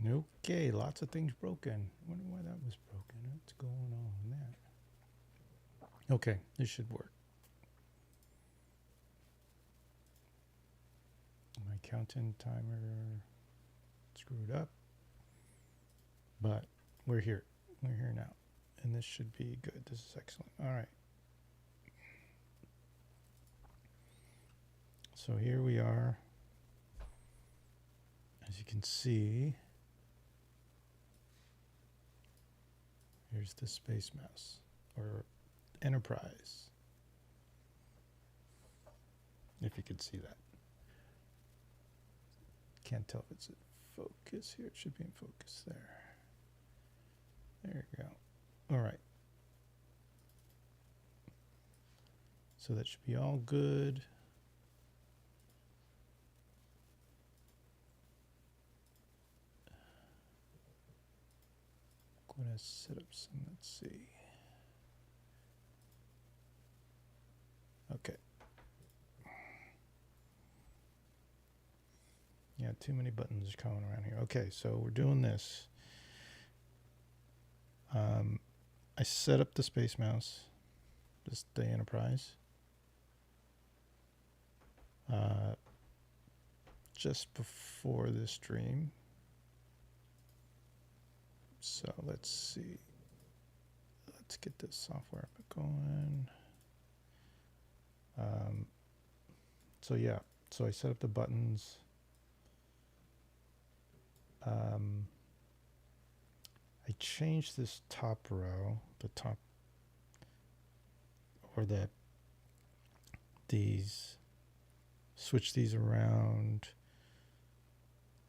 Okay, lots of things broken. Wonder why that was broken. What's going on there? Okay, this should work. My count-in timer screwed up, but we're here. We're here now, and this should be good. This is excellent. All right. So here we are. As you can see, here's the SpaceMouse or Enterprise. If you could see that. Can't tell if it's in focus here. It should be in focus there. There you go. All right. So that should be all good. I'm going to set up some, let's see. Okay. Yeah, too many buttons coming around here. Okay, so we're doing this. I set up the SpaceMouse, the Enterprise, just before this stream. So let's see. Let's get this software up and going. So yeah, so I set up the buttons. I changed this top row, the top, or switch these around.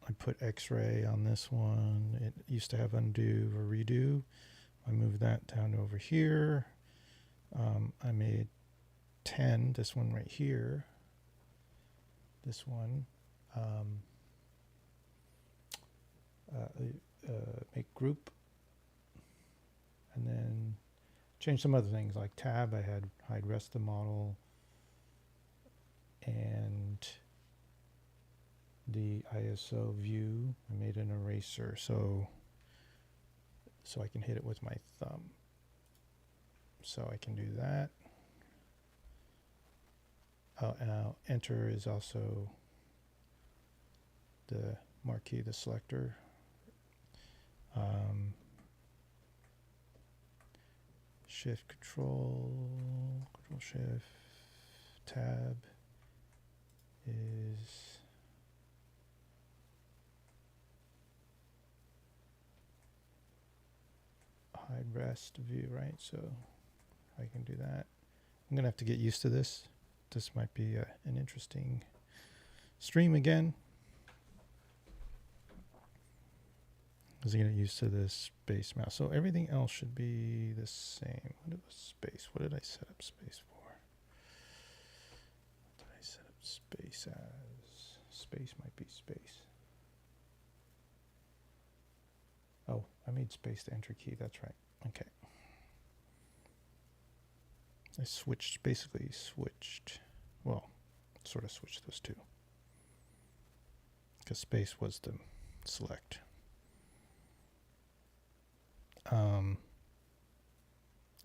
I put X-ray on this one. It used to have undo or redo. I moved that down to over here. I made 10, this one right here. This one. Make group. And then change some other things like tab. I had hide rest the model. And the ISO view, I made an eraser so I can hit it with my thumb. So I can do that. Now enter is also the marquee, the selector. Shift control shift tab is hide rest view, right? So I can do that. I'm gonna have to get used to this. This might be an interesting stream again. Because I get used to this SpaceMouse. So everything else should be the same. What was space? What did I set up space for? What did I set up space as? Space might be space. Oh, I made space the enter key. That's right. Okay. I basically switched. Well, sort of switched those two. Because space was the select.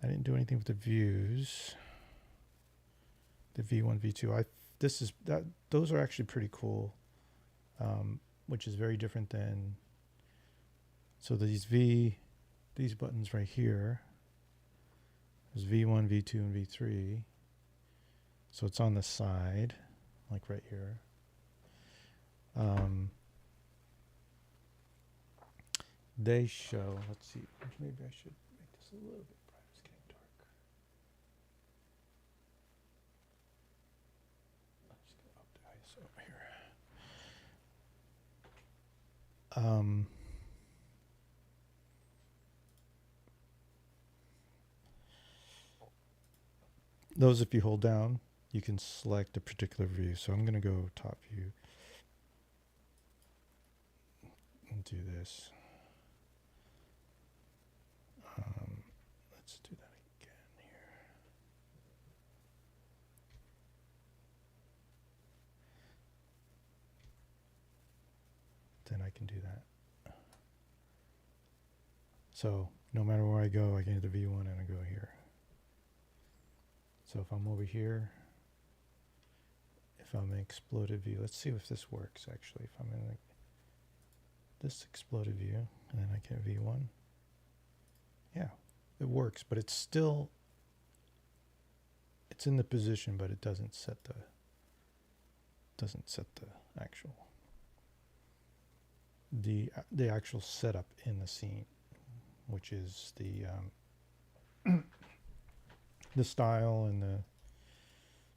I didn't do anything with the views. The V1, V2. Those are actually pretty cool, which is very different than. So these buttons right here. There's V1, V2, and V3. So it's on the side, like right here. They show, let's see, maybe I should make this a little bit brighter. It's getting dark. I'm just going to up the ISO here. Those, if you hold down, you can select a particular view. So I'm going to go top view and do this. Let's do that again here. Then I can do that. So no matter where I go, I can hit the V1 and I go here. So if I'm over here, if I'm in exploded view, let's see if this works actually. If I'm in like this exploded view, and then I can hit V1. Yeah, it works, but it's still, it's in the position, but it doesn't set the actual the actual setup in the scene, which is the style and the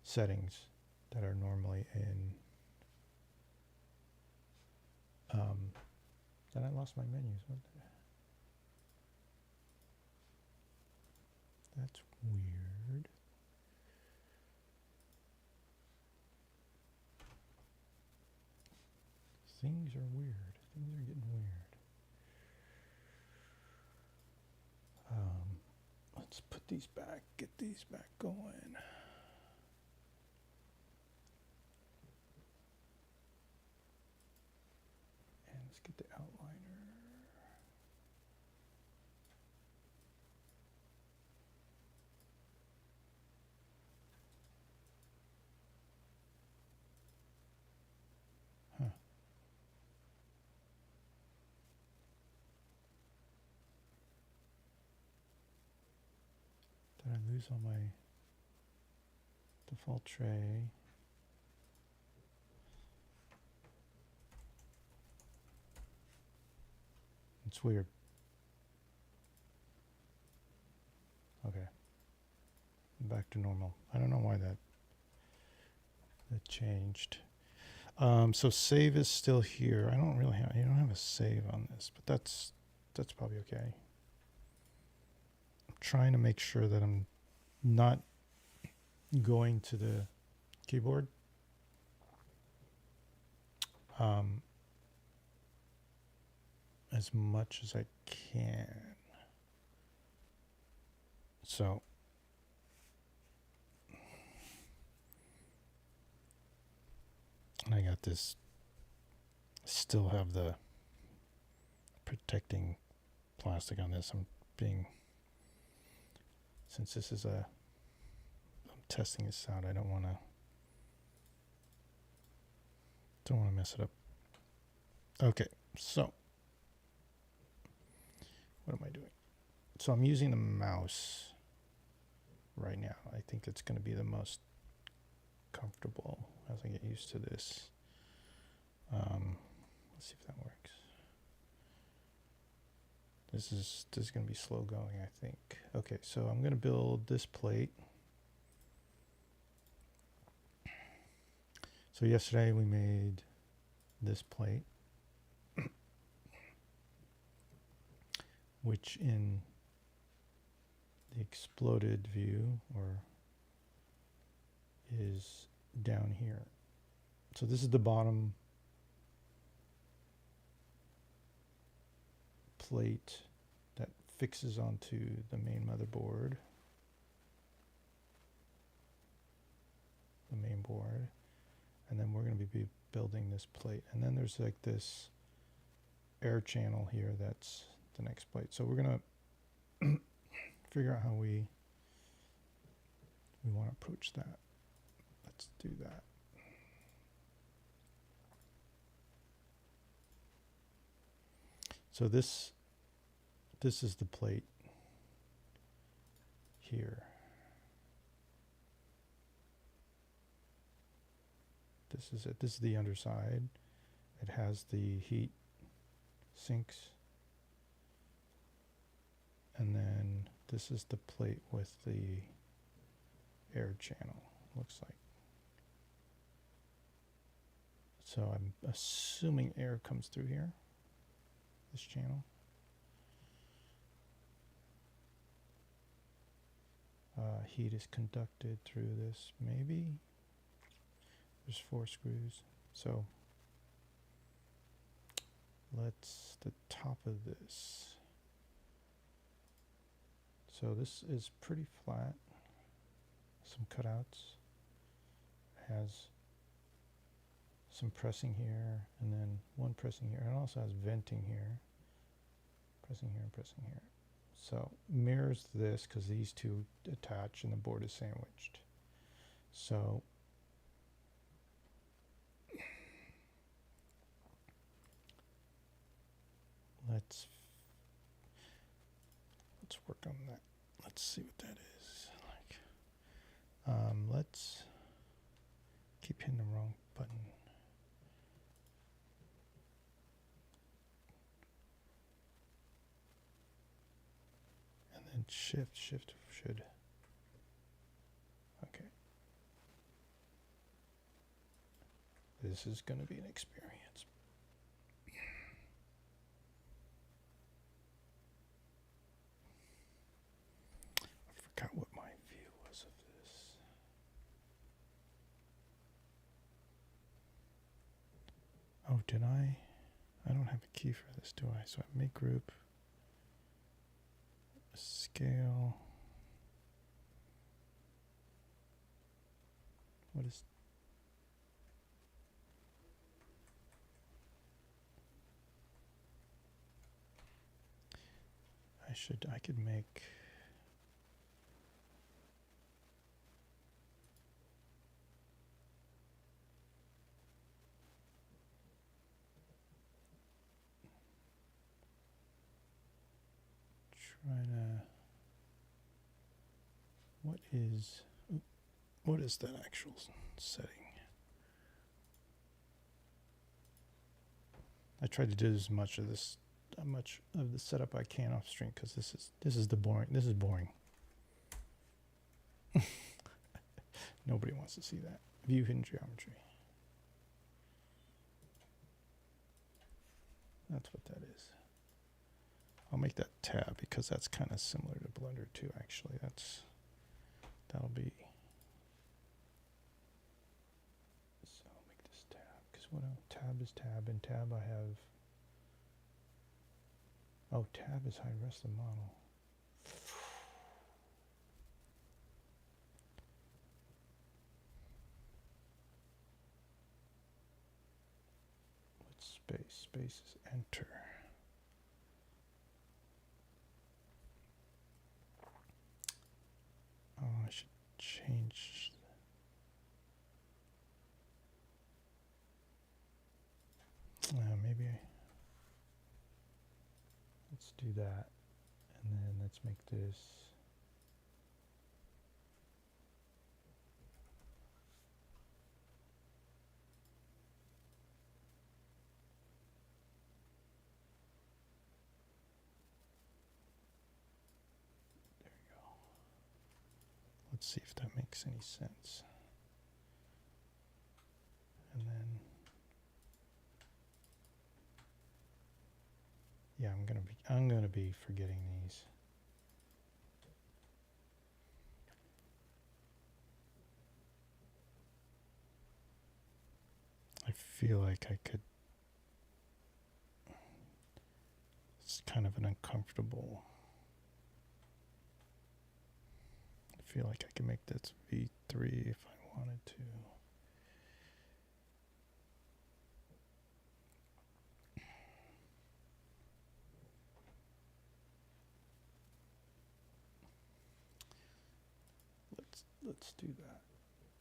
settings that are normally in. Then I lost my menus. That's weird. Things are weird. Things are getting weird. Let's put these back, get these back going. And let's get the outliner. Huh. Did I lose all my default tray? It's weird. Okay. Back to normal. I don't know why that changed. So save is still here. I don't really have, you don't have a save on this, but that's probably okay. I'm trying to make sure that I'm not going to the keyboard. As much as I can. So and I got this, still have the protecting plastic on this. I'm being, since this is I'm testing this out, I don't want to mess it up. Okay, so what am I doing? So I'm using the mouse right now. I think it's going to be the most comfortable as I get used to this. Let's see if that works. This is going to be slow going, I think. Okay, so I'm going to build this plate. So yesterday we made this plate, which in the exploded view is down here. So this is the bottom plate that fixes onto the main motherboard, the main board, and then we're going to be building this plate, and then there's like this air channel here that's the next plate. So we're going to figure out how we want to approach that. Let's do that. So this is the plate here. This is it. This is the underside. It has the heat sinks. And then this is the plate with the air channel, looks like. So I'm assuming air comes through here, this channel. Heat is conducted through this, maybe. There's 4 screws. So let's, the top of this. So this is pretty flat. Some cutouts. Has some pressing here, and then one pressing here. It also has venting here. pressing here, and pressing here. So mirrors this because these two attach and the board is sandwiched. So let's work on that. Let's see what that is like. Let's keep hitting the wrong button. And then shift should. Okay. This is going to be an experience. I forgot what my view was of this. Oh, did I? I don't have a key for this, do I? So I make group, scale. What is? I could make. What is that actual setting? I tried to do as much of the setup I can off stream because this is boring. Nobody wants to see that. View hidden geometry. That's what that is. I'll make that tab because that's kind of similar to Blender too, actually. That'll be. So I'll make this tab because tab is tab, and tab I have. Oh, tab is hide rest the model. What's space? Space is enter. Oh, I should change. Maybe let's do that, and then let's make this. There we go. Let's see if that makes any sense. And then, yeah, I'm gonna be forgetting these. I feel like I could. It's kind of an uncomfortable. I feel like I can make this V3 if I wanted to. Let's do that.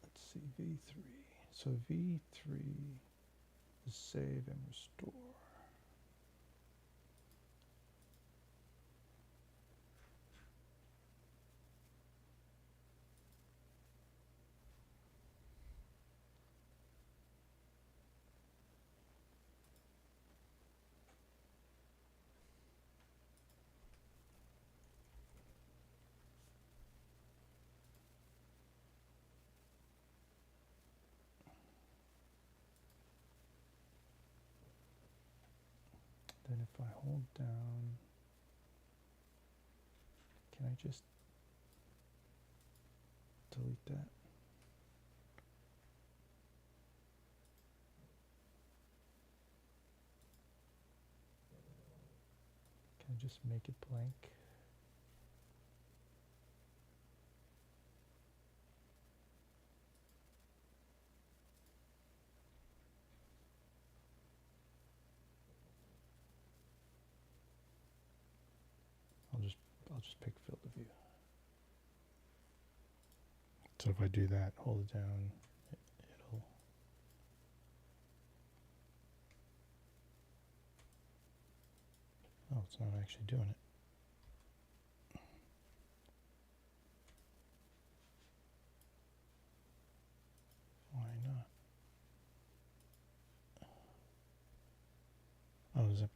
Let's see, V3. So V3 is save and restore. Then if I hold down, can I just delete that? Can I just make it blank? just pick field of view. So if I do that, hold it down, it'll. Oh, it's not actually doing it. Why not? Oh, is it?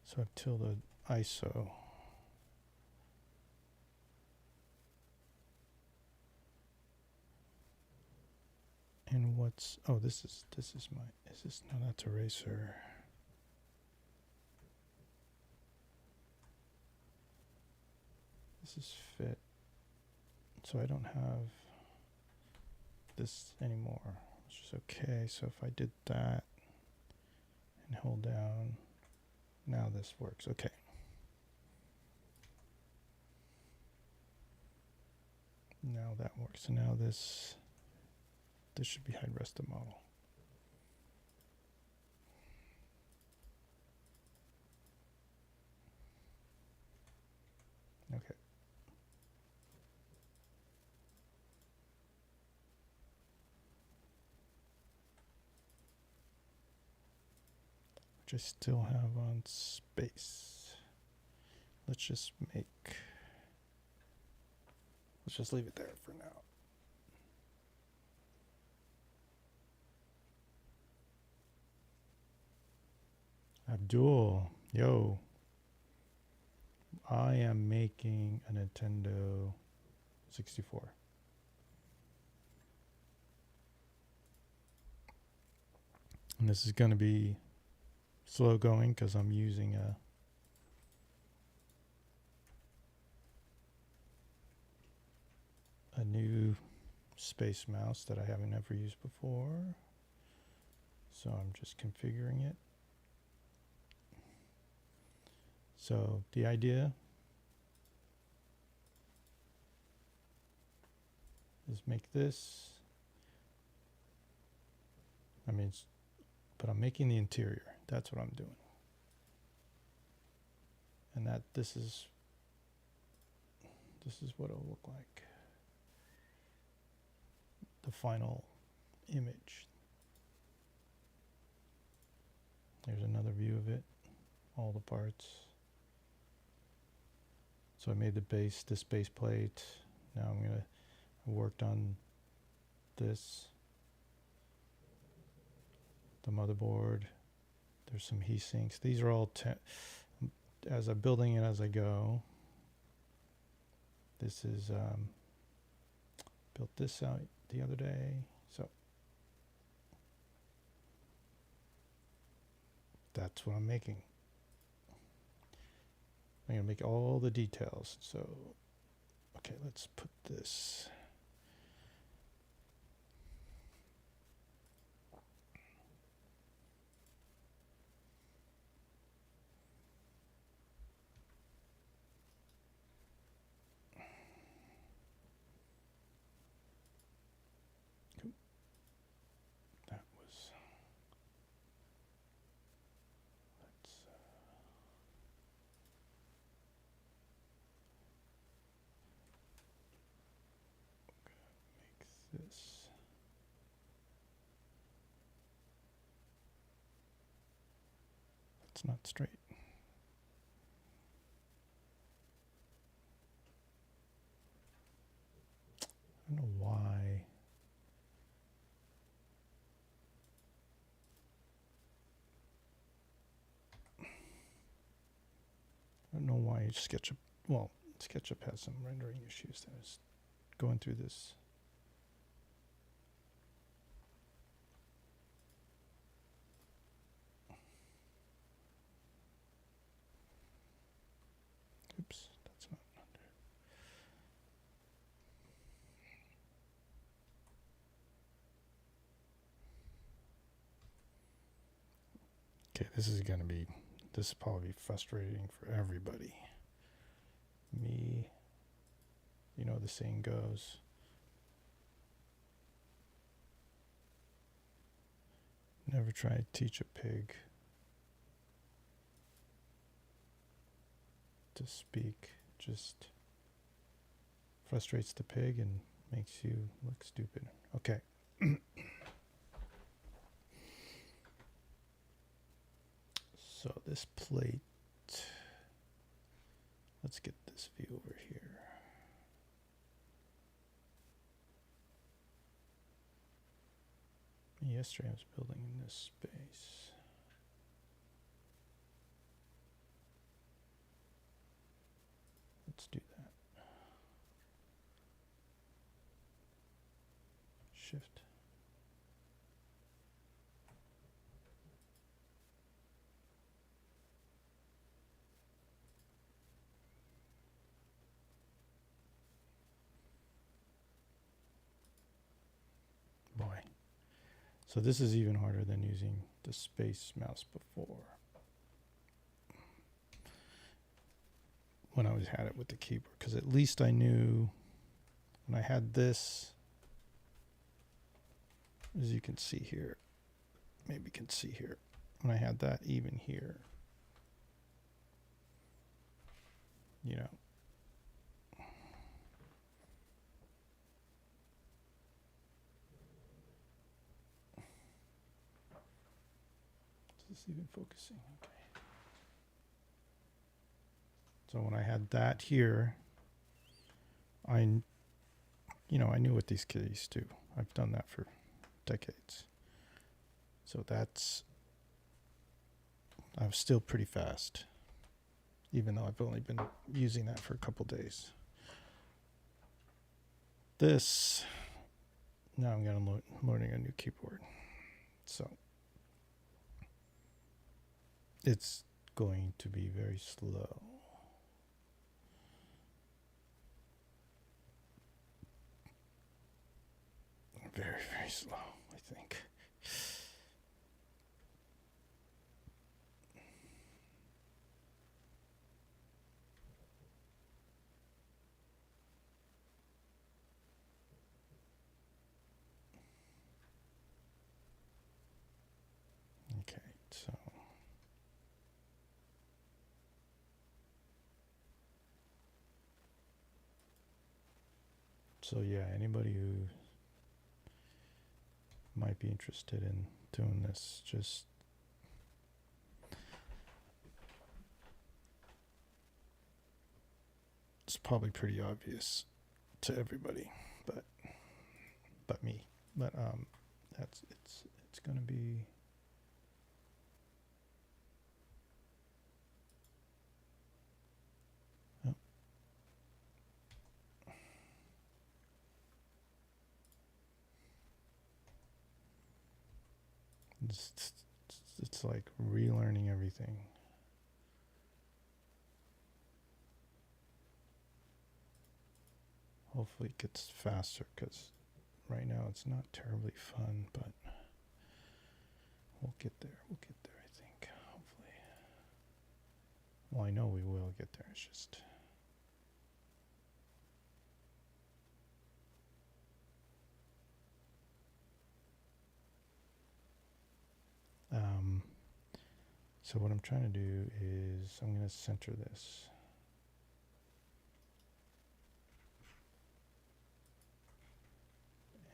So I've tilted ISO. And what's, oh, this is my, is this, no, that's eraser. This is fit. So I don't have this anymore, which is okay. So if I did that and hold down, now this works, okay. Now that works, so now this should be hide rest of model. Okay. Which I still have on space. Let's just leave it there for now. Abdul, yo. I am making a Nintendo 64. And this is going to be slow going because I'm using a new SpaceMouse that I haven't ever used before. So I'm just configuring it. So the idea is make this, but I'm making the interior. That's what I'm doing. And this is what it'll look like. The final image. There's another view of it, all the parts. So I made this base plate. Now I worked on this, the motherboard. There's some heat sinks. These are all, as I'm building it as I go. This is, built this out the other day. So that's what I'm making. I'm going to make all the details. So, okay, let's put this. That was, let's, make this. It's not straight. I don't know why. I don't know why SketchUp, well, SketchUp has some rendering issues. That is going through this. Oops, that's not under. Okay, this is probably frustrating for everybody. Me, you know the saying goes, never try to teach a pig to speak. Just frustrates the pig and makes you look stupid. Okay. So this plate, let's get this view over here. Yesterday I was building in this space. Let's do that. Shift. Boy. So this is even harder than using the SpaceMouse before. When I had it with the keyboard, because at least I knew when I had this, as you can see here, maybe you can see here, when I had that even here, you know, is this even focusing? Okay. So when I had that here, I knew what these keys do. I've done that for decades. So I was still pretty fast, even though I've only been using that for a couple days. This, now I'm going to learning a new keyboard. So it's going to be very slow. Very, very slow, I think. Okay, so yeah, anybody who might be interested in doing this, just it's probably pretty obvious to everybody, but me. But it's gonna be it's like relearning everything. Hopefully it gets faster, because right now it's not terribly fun, but we'll get there. I think, hopefully. Well, I know we will get there. It's just so what I'm trying to do is I'm going to center this.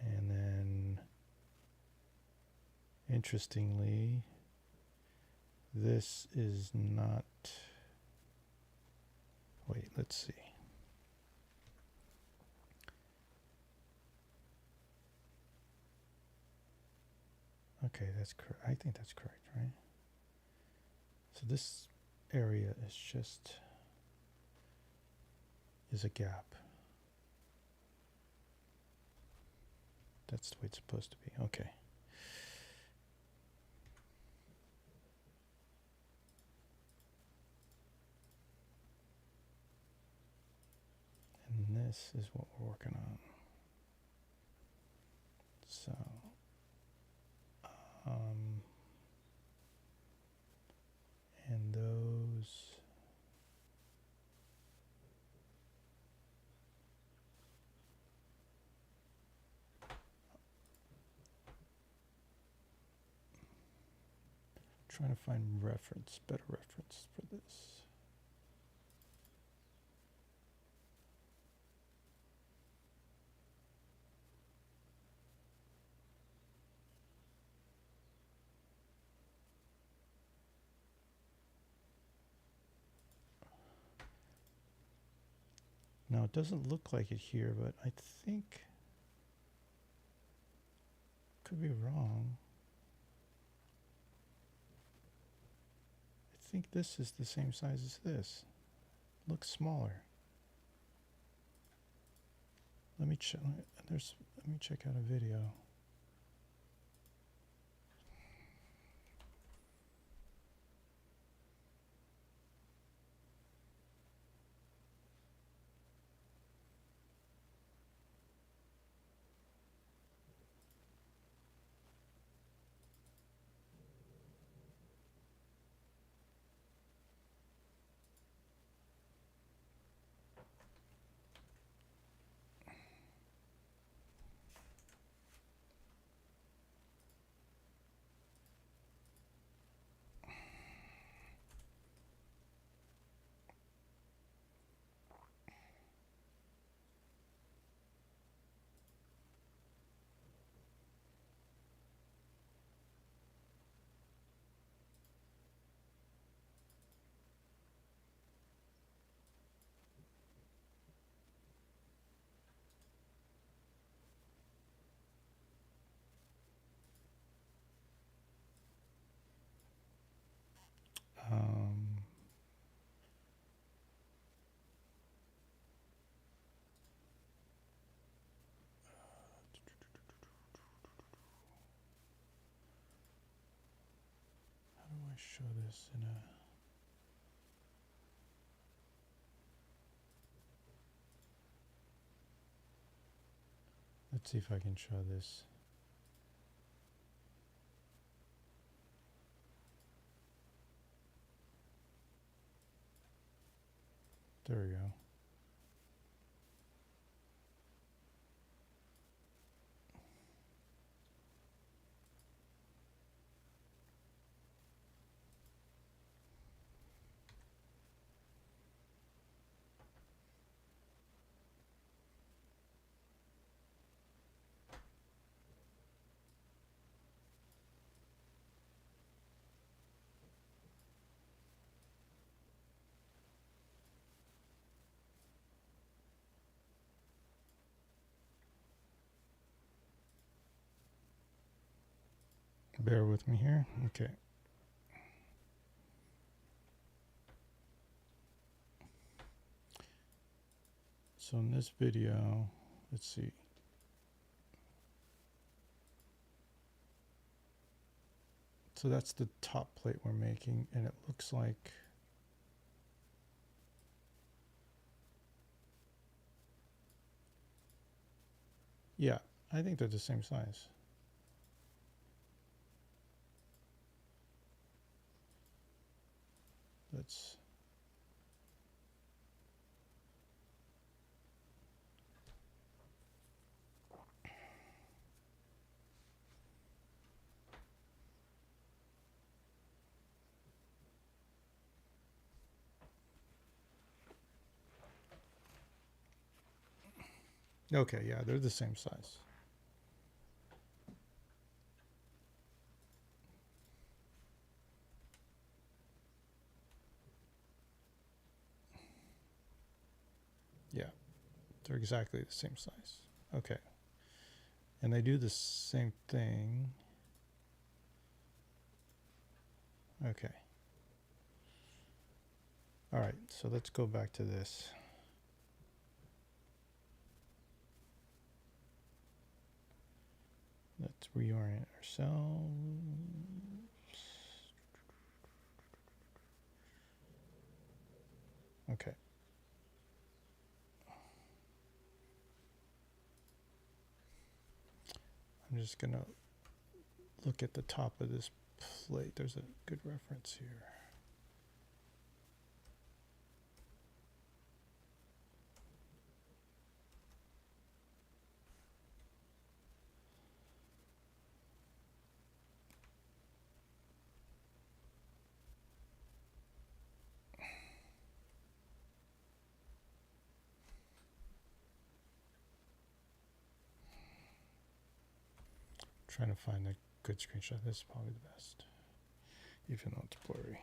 And then, interestingly, this is not, wait, let's see. Okay, that's correct. I think that's correct, right? So this area is a gap. That's the way it's supposed to be. Okay. And this is what we're working on. So, trying to find reference, better reference for this. Now it doesn't look like it here, but I think, could be wrong. I think this is the same size as this. Looks smaller. Let me check. Let me check out a video. How do I show this in a... Let's see if I can show this. There we go. Bear with me here. Okay. So in this video, let's see. So that's the top plate we're making, and it looks like yeah, I think they're the same size. That's okay, yeah, they're the same size. Yeah, they're exactly the same size. Okay. And they do the same thing. Okay. All right, so let's go back to this. Let's reorient ourselves. Okay. I'm just going to look at the top of this plate. There's a good reference here. trying to find a good screenshot. This is probably the best, even though it's blurry.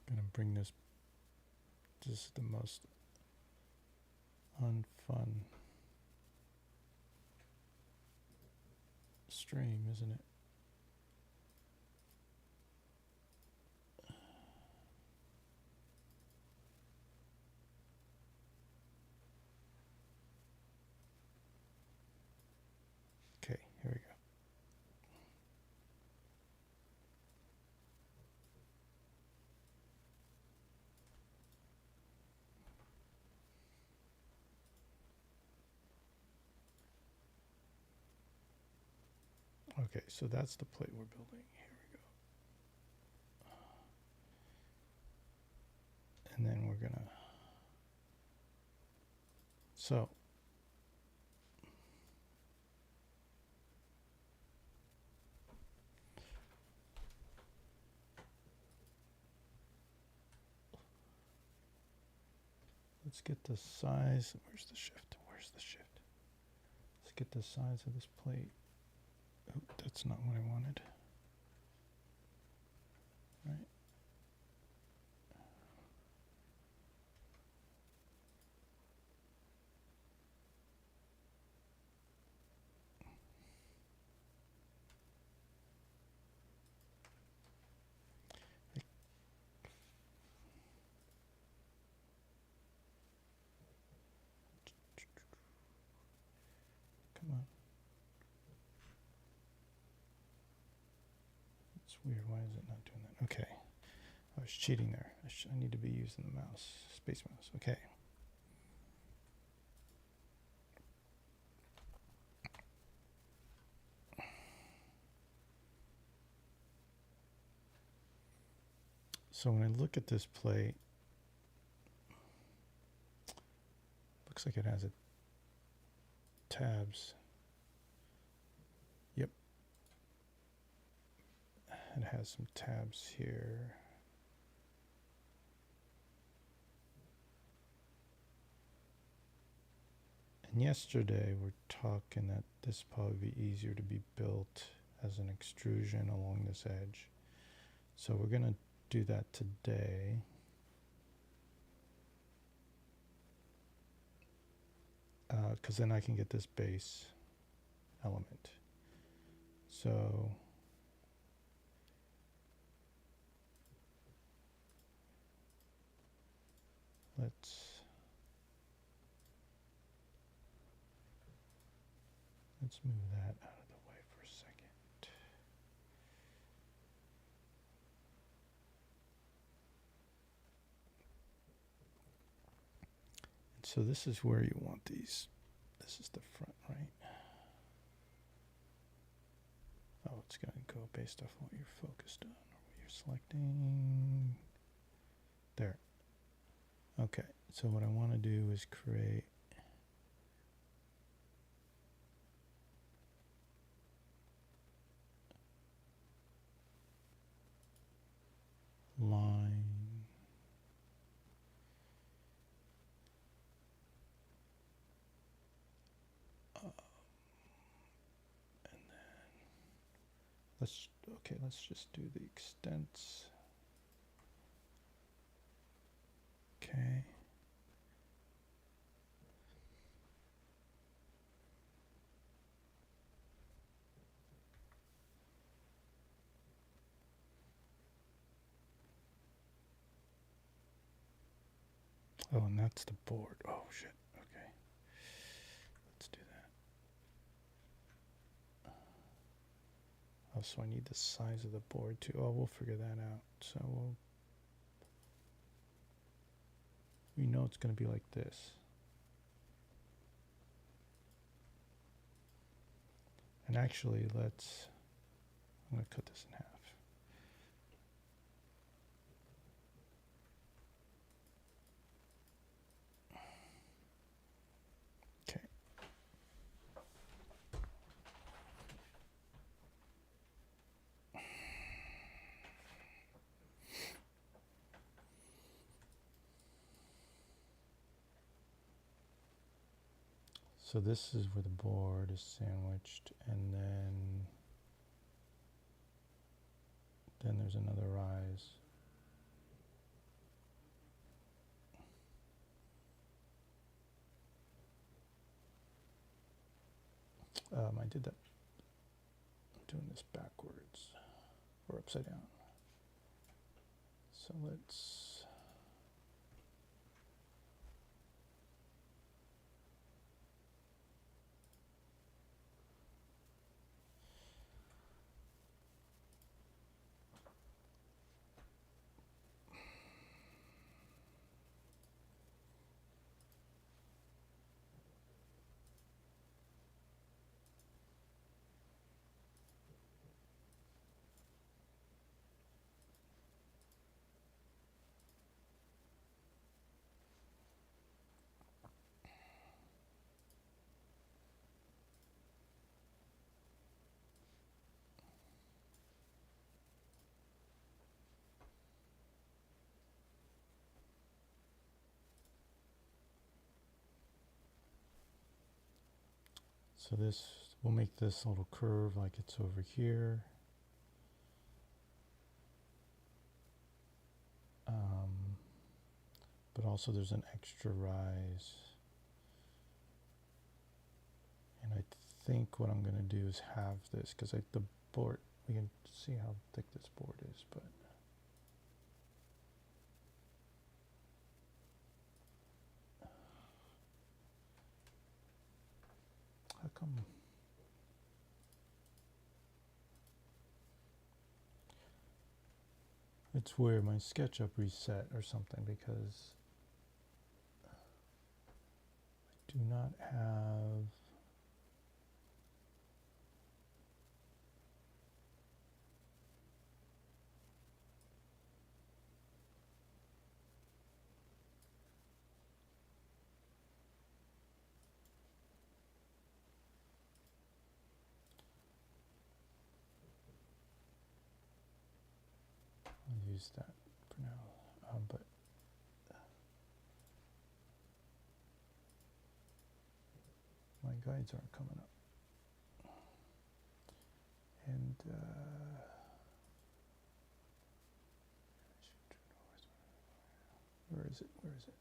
Gonna bring this. This is the most unfun stream, isn't it? Okay, here we go. Okay, so that's the plate we're building. Here we go. And then we're gonna, so let's get the size. Where's the shift? Where's the shift? Let's get the size of this plate. Oh, that's not what I wanted. Right. Come on. It's weird. Why is it not doing that? Okay. I was cheating there. I need to be using the mouse. SpaceMouse. Okay. So when I look at this plate, looks like it has a tabs. Yep. It has some tabs here. And yesterday we're talking that this probably be easier to be built as an extrusion along this edge. So we're going to do that today. Because then I can get this base element. So let's move that out of the way for a second. And so this is where you want these. This is the front, right? Oh, it's going to go based off what you're focused on or what you're selecting. There. Okay, so what I want to do is create line. And then let's just do the extents. Okay. Oh, and that's the board. Oh, shit. Okay. Let's do Oh, so I need the size of the board too. Oh, we'll figure that out. So we know it's going to be like this. And actually, I'm going to cut this in half. Okay. So this is where the board is sandwiched, and then there's another rise. I did that. I'm doing this backwards or upside down. So let's. So we'll make this little curve like it's over here. But also there's an extra rise. And I think what I'm going to do is have this, because the board, we can see how thick this board is, but how come? It's where my SketchUp reset or something, because I do not have. I'll use that for now, but my guides aren't coming up. And where is it? Where is it?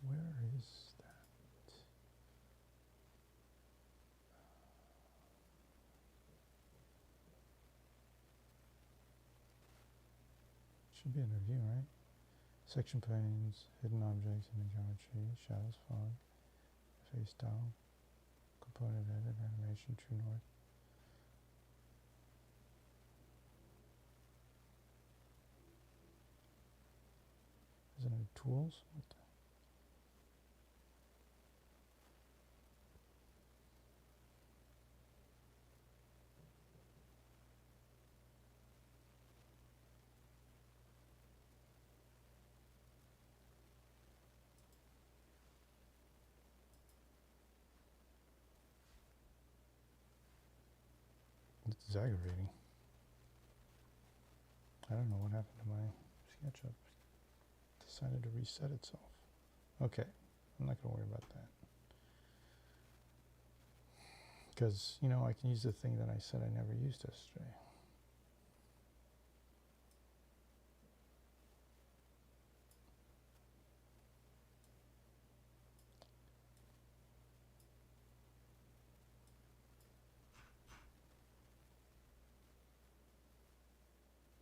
Where is that? Should be in review, right? Section planes, hidden objects in the geometry, shadows, fog, face style, component edit, animation, true north. Is it under tools? What the? This is aggravating. I don't know what happened to my SketchUp. It decided to reset itself. Okay, I'm not going to worry about that. Because, you know, I can use the thing that I said I never used yesterday.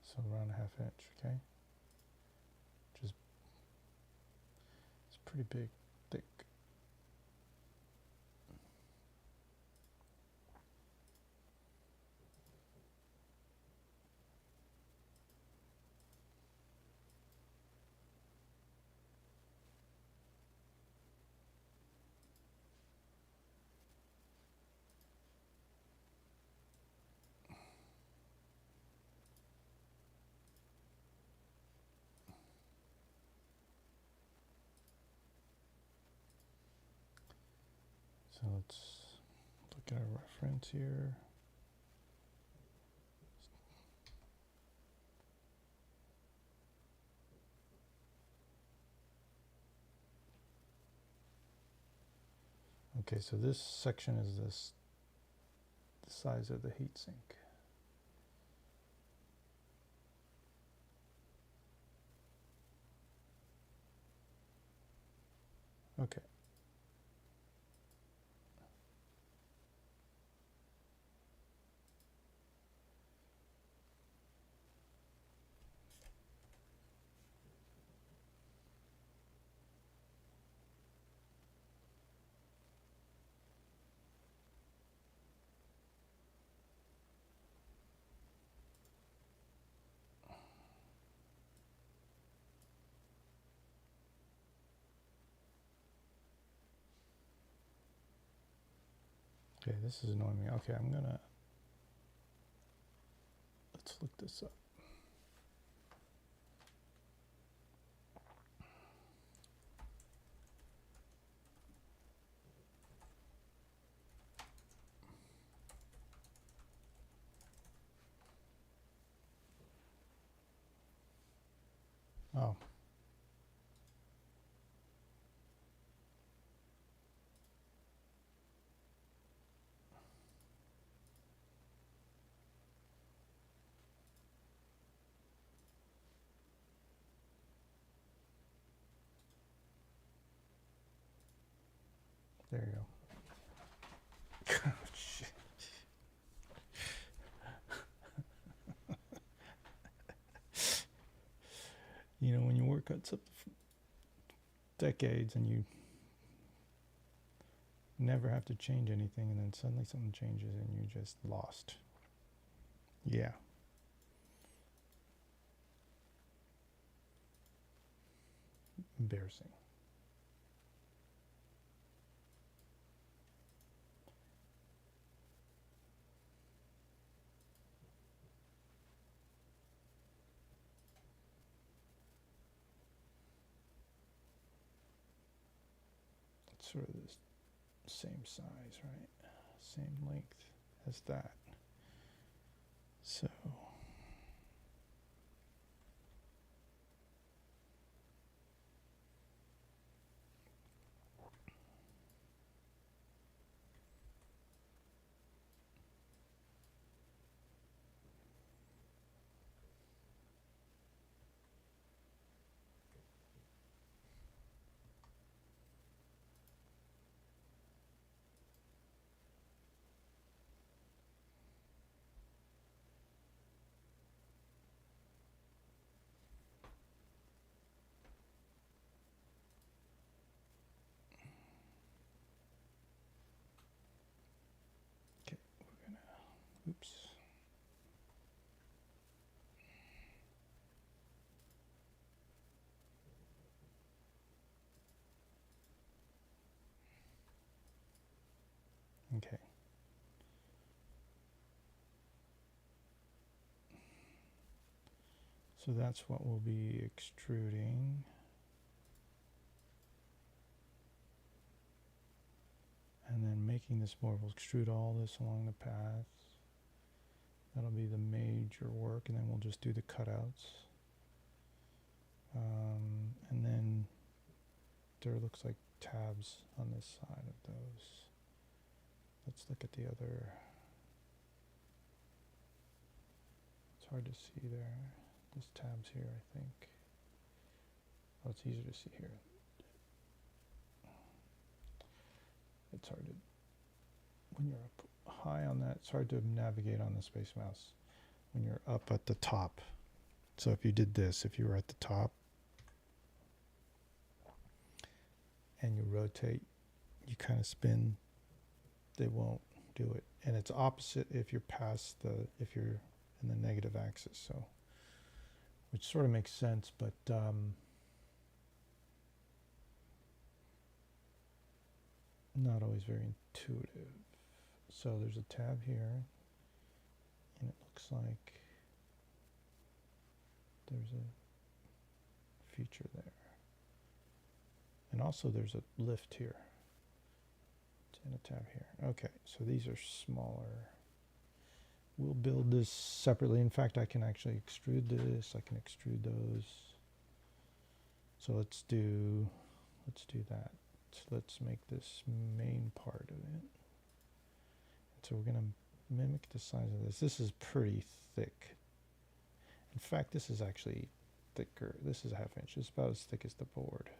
So around a 1/2 inch, okay? Just it's pretty big, thick. So let's look at our reference here. Okay, so this section is the size of the heatsink. Okay. Okay, this is annoying me. Okay, let's look this up. Oh. There you go. Shit. You know, when you work on something for decades and you never have to change anything, and then suddenly something changes and you just lost. Yeah. Embarrassing. It's sort of this same size, right? Same length as that. So okay, we're gonna oops. Okay. So that's what we'll be extruding. And then making this more, we'll extrude all this along the path. That'll be the major work, and then we'll just do the cutouts. And then there looks like tabs on this side of those. Let's look at the other. It's hard to see there. There's tabs here, I think. Oh, it's easier to see here. It's hard to, when you're up high on that, it's hard to navigate on the SpaceMouse when you're up at the top. So if you did this, if you were at the top and you rotate, you kind of spin, they won't do it. And it's opposite if you're past the, if you're in the negative axis. So, which sort of makes sense, but not always very intuitive. So there's a tab here, and it looks like there's a feature there. And also there's a lift here and a tab here. Okay, so these are smaller. We'll build this separately. In fact, I can actually extrude this. I can extrude those. So let's do that. Let's make this main part of it. So we're going to mimic the size of this. This is pretty thick. In fact, this is actually thicker. This is a ½ inch. It's about as thick as the board.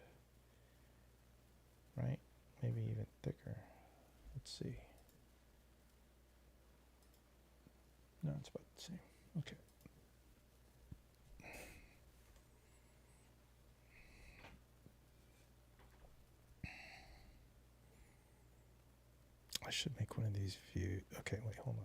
Right? Maybe even thicker. Let's see. No, it's about the same. Okay. I should make one of these views. Okay, wait, hold on.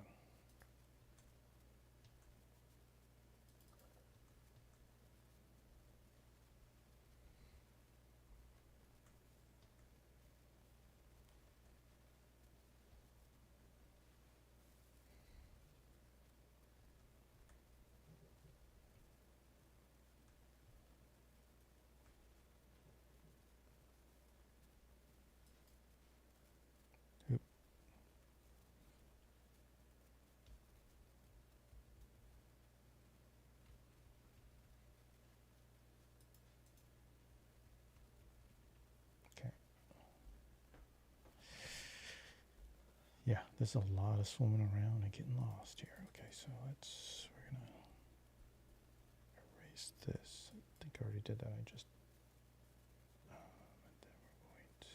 Yeah, there's a lot of swimming around and getting lost here. Okay, so we're going to erase this. I think I already did that. I just, and then we're going to,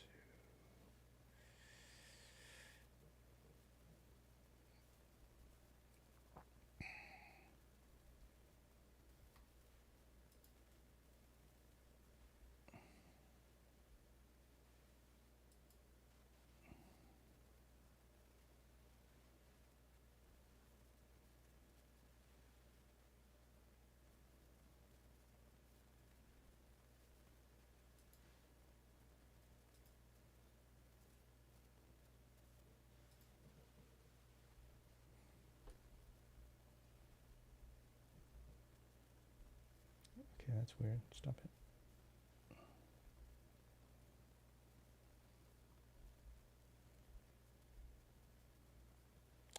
okay, that's weird. Stop it.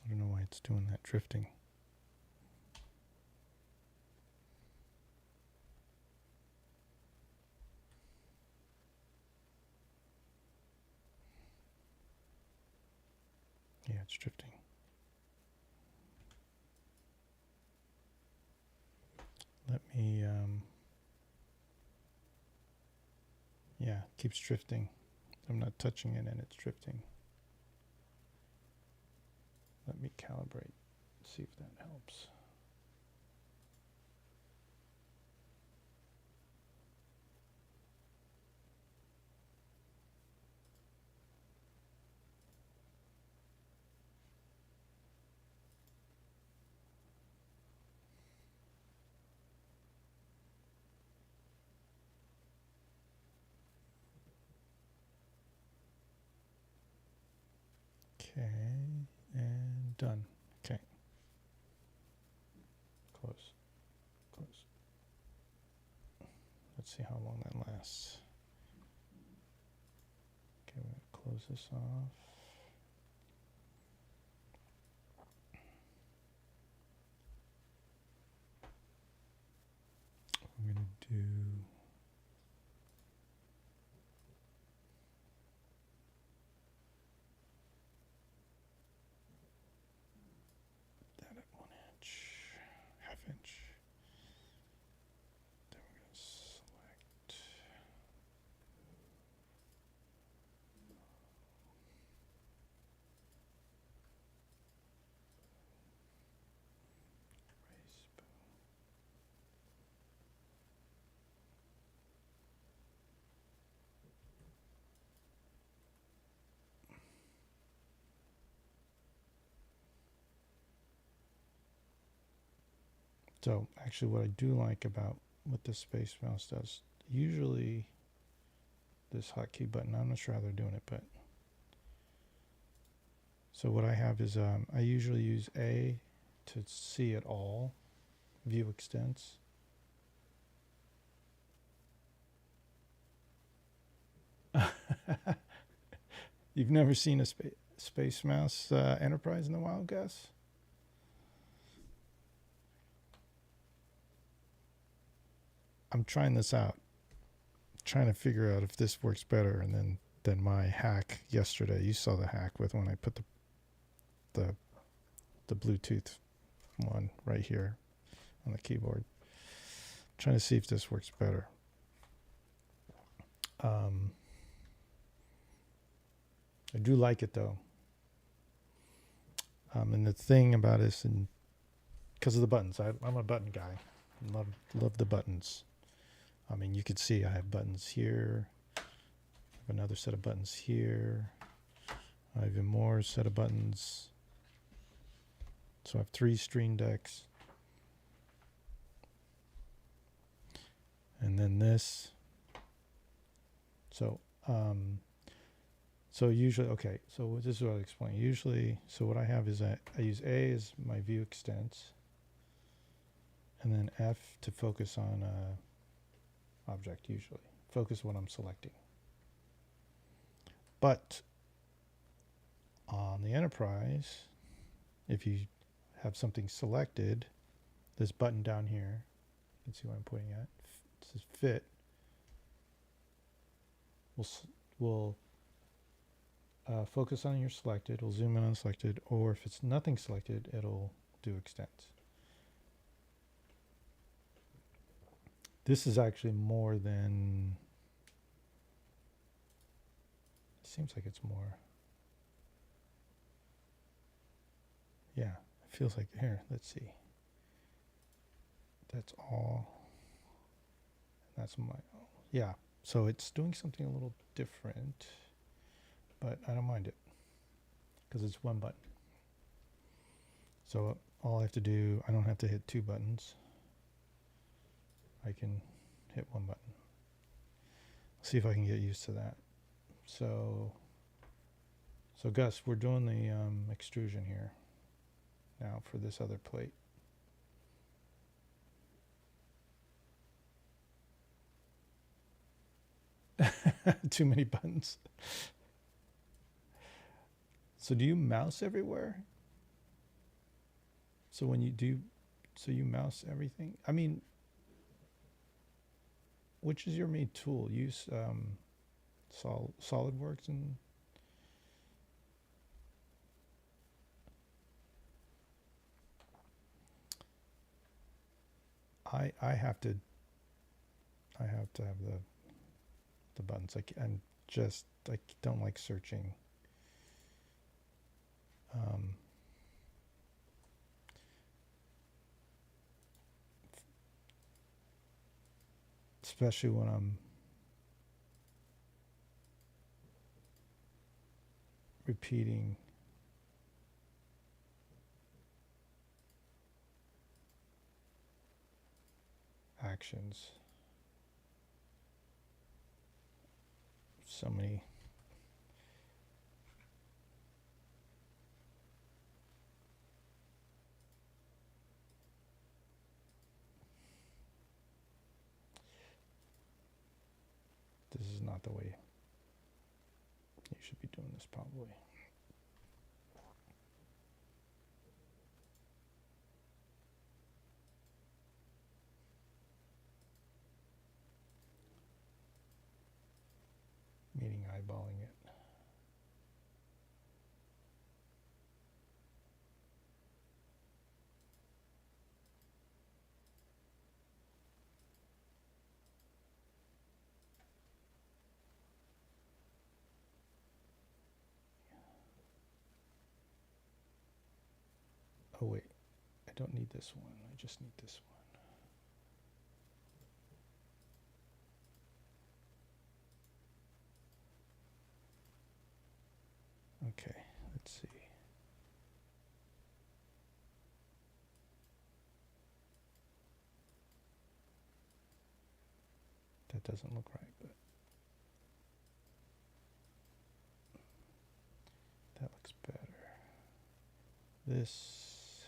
I don't know why it's doing that drifting. Yeah, it's drifting. Let me, yeah, it keeps drifting. I'm not touching it and it's drifting. Let me calibrate, see if that helps. Okay, and done. Okay. Close. Close. Let's see how long that lasts. Okay, we're going to close this off. We're going to do that at 1 inch, ½ inch. Then we're going to select. So actually what I do like about what the SpaceMouse does, usually this hotkey button, I'm not sure how they're doing it, but so what I have is I usually use A to see it all, view extents. You've never seen a SpaceMouse Enterprise in the wild, Gus? I'm trying this out, trying to figure out if this works better, and then than my hack yesterday. You saw the hack with when I put the Bluetooth one right here on the keyboard. I'm trying to see if this works better. I do like it though. And the thing about this, and because of the buttons, I'm a button guy. Love the buttons. I mean, you could see I have buttons here. I have another set of buttons here. I have even more set of buttons. So I have 3 stream decks. And then this. So, so usually, okay, so this is what I'll explain. Usually, so what I have is I use A as my view extents, and then F to focus on object, usually. Focus what I'm selecting. But on the Enterprise, if you have something selected, this button down here, you can see what I'm pointing at, it says fit, will focus on your selected, will zoom in on selected, or if it's nothing selected, it'll do extents. This is actually more than, it seems like it's more. Yeah, it feels like, here, let's see. That's all, that's my, yeah. So it's doing something a little different, but I don't mind it because it's one button. So all I have to do, I don't have to hit 2 buttons. I can hit 1 button. See if I can get used to that. So Gus, we're doing the extrusion here now for this other plate. Too many buttons. So do you mouse everywhere? So when you do, so you mouse everything? I mean, which is your main tool? Use SolidWorks and I have to have the buttons. I don't like searching. Especially when I'm repeating actions. So many. This is not the way you should be doing this, probably. Meaning eyeballing it. Oh wait, I don't need this one. I just need this one. Okay, let's see. that doesn't look right, but that looks better. This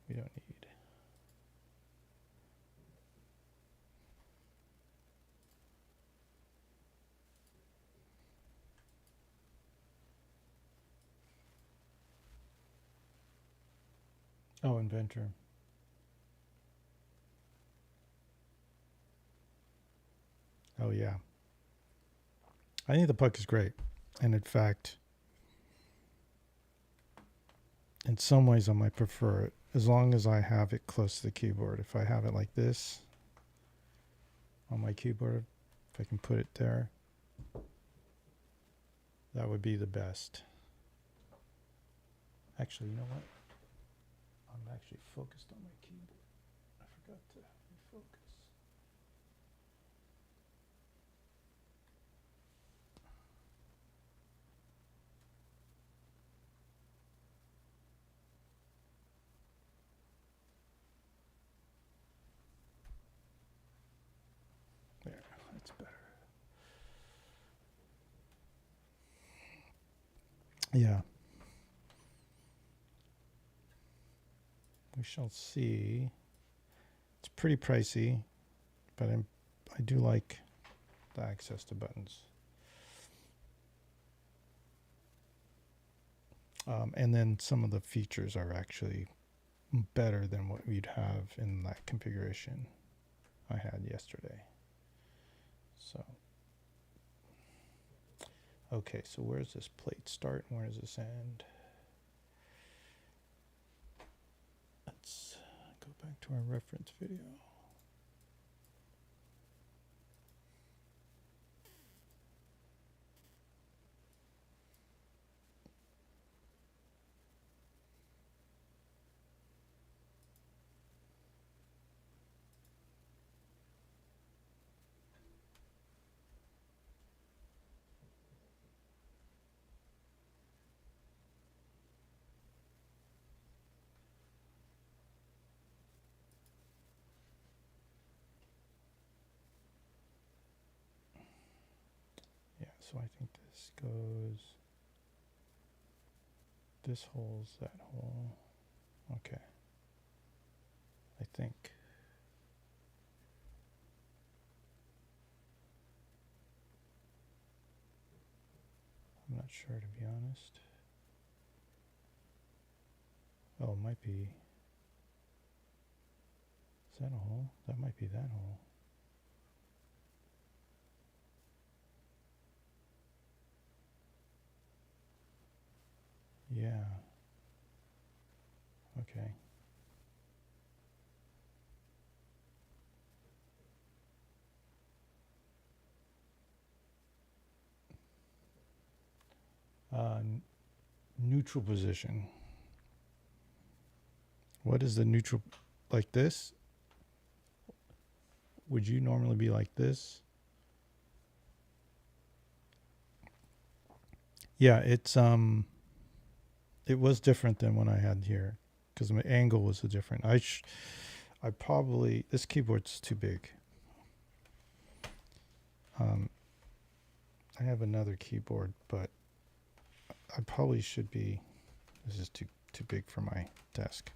we don't need. Oh, inventor. Oh yeah. I think the puck is great. And in fact, in some ways I might prefer it as long as I have it close to the keyboard. If I have it like this on my keyboard, if I can put it there, that would be the best. Actually, you know what? I'm actually focused on my keyboard. I forgot to refocus. There, that's better. Yeah. We shall see. It's pretty pricey, but I do like the access to buttons. And then some of the features are actually better than what we'd have in that configuration I had yesterday. So, okay, so where's this plate start and where does this end? Let's go back to our reference video. Yeah, so I think this goes, this hole's that hole. Okay. I think. I'm not sure, to be honest. Oh, it might be. Is that a hole? That might be that hole. Yeah. Okay. Neutral position. What is the neutral? Like this? Would you normally be like this? Yeah, it's it was different than when I had here because my angle was different. I probably, this keyboard's too big. I have another keyboard, but I probably should be, this is too big for my desk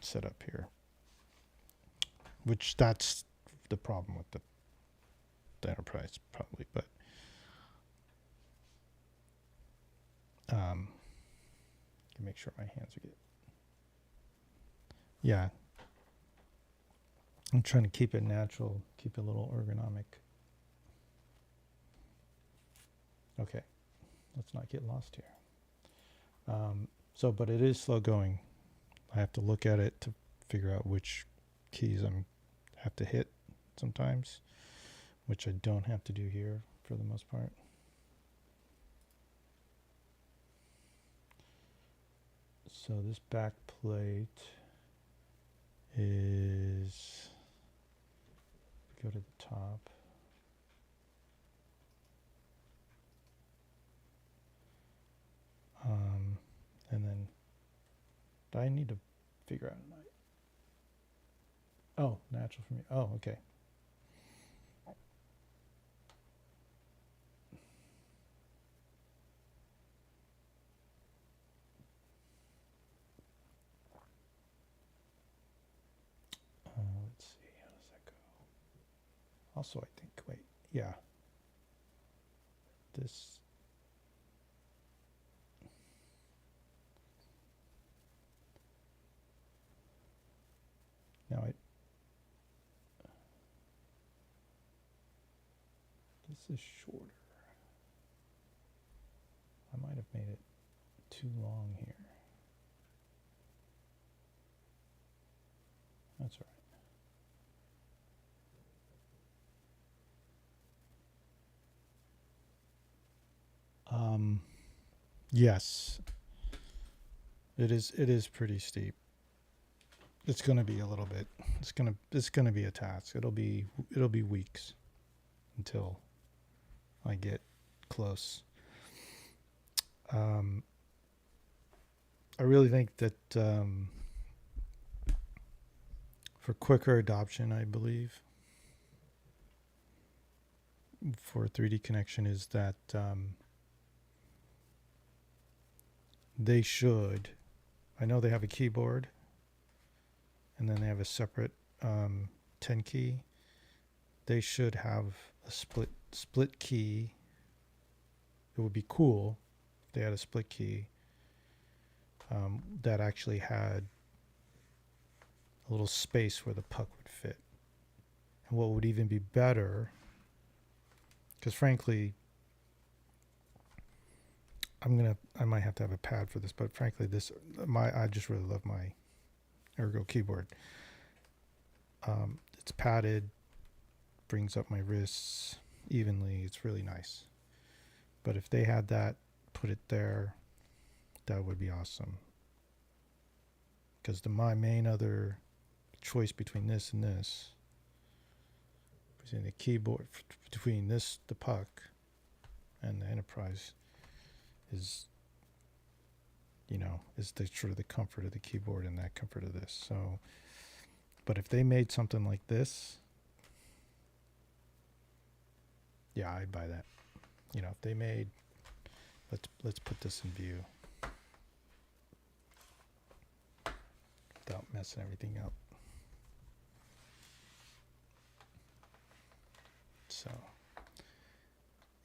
set up here. Which that's the problem with the Enterprise probably, but make sure my hands are good. Yeah. I'm trying to keep it natural, keep it a little ergonomic. Okay, let's not get lost here. So, but it is slow going. I have to look at it to figure out which keys I have to hit sometimes, which I don't have to do here for the most part. So this back plate is, go to the top. And then I need to figure out, oh, natural for me. Oh, okay. Also, I think, wait, yeah. This, now this is shorter. I might have made it too long here. That's all right. Yes, it is. It is pretty steep. It's going to be a little bit. It's going to be a task. It'll be weeks until I get close. I really think that for quicker adoption, I believe for 3D connection is that they should. I know they have a keyboard, and then they have a separate 10 key. They should have a split key. It would be cool if they had a split key that actually had a little space where the puck would fit. And what would even be better, because frankly, I might have to have a pad for this, but frankly, I just really love my Ergo keyboard. It's padded, brings up my wrists evenly. It's really nice. But if they had that, put it there, that would be awesome. Because my main other choice between this and this, between the keyboard, between this, the puck, and the Enterprise, is the sort of the comfort of the keyboard and that comfort of this. So, but if they made something like this, yeah, I'd buy that. If they made, let's put this in view without messing everything up. So,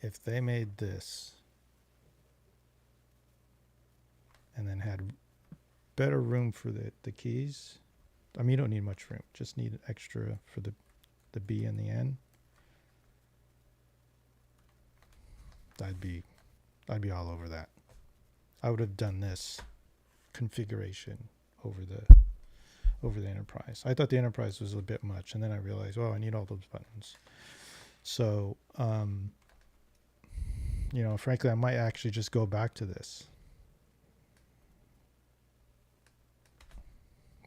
if they made this and then had better room for the keys, I mean, you don't need much room, just need extra for the B and the N. I'd be all over that. I would have done this configuration over the Enterprise. I thought the Enterprise was a bit much, and then I realized, I need all those buttons. So, frankly, I might actually just go back to this.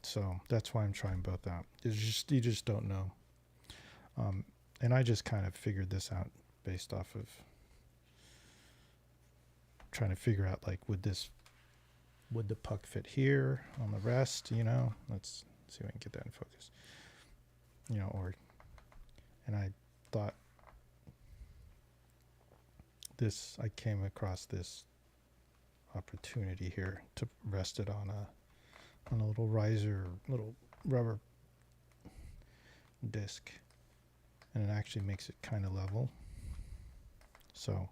So that's why I'm trying both out. You just don't know. And I just kind of figured this out based off of trying to figure out, like, would the puck fit here on the rest? Let's see if I can get that in focus. And I thought I came across this opportunity here to rest it on a little riser, little rubber disc, and it actually makes it kind of level. So,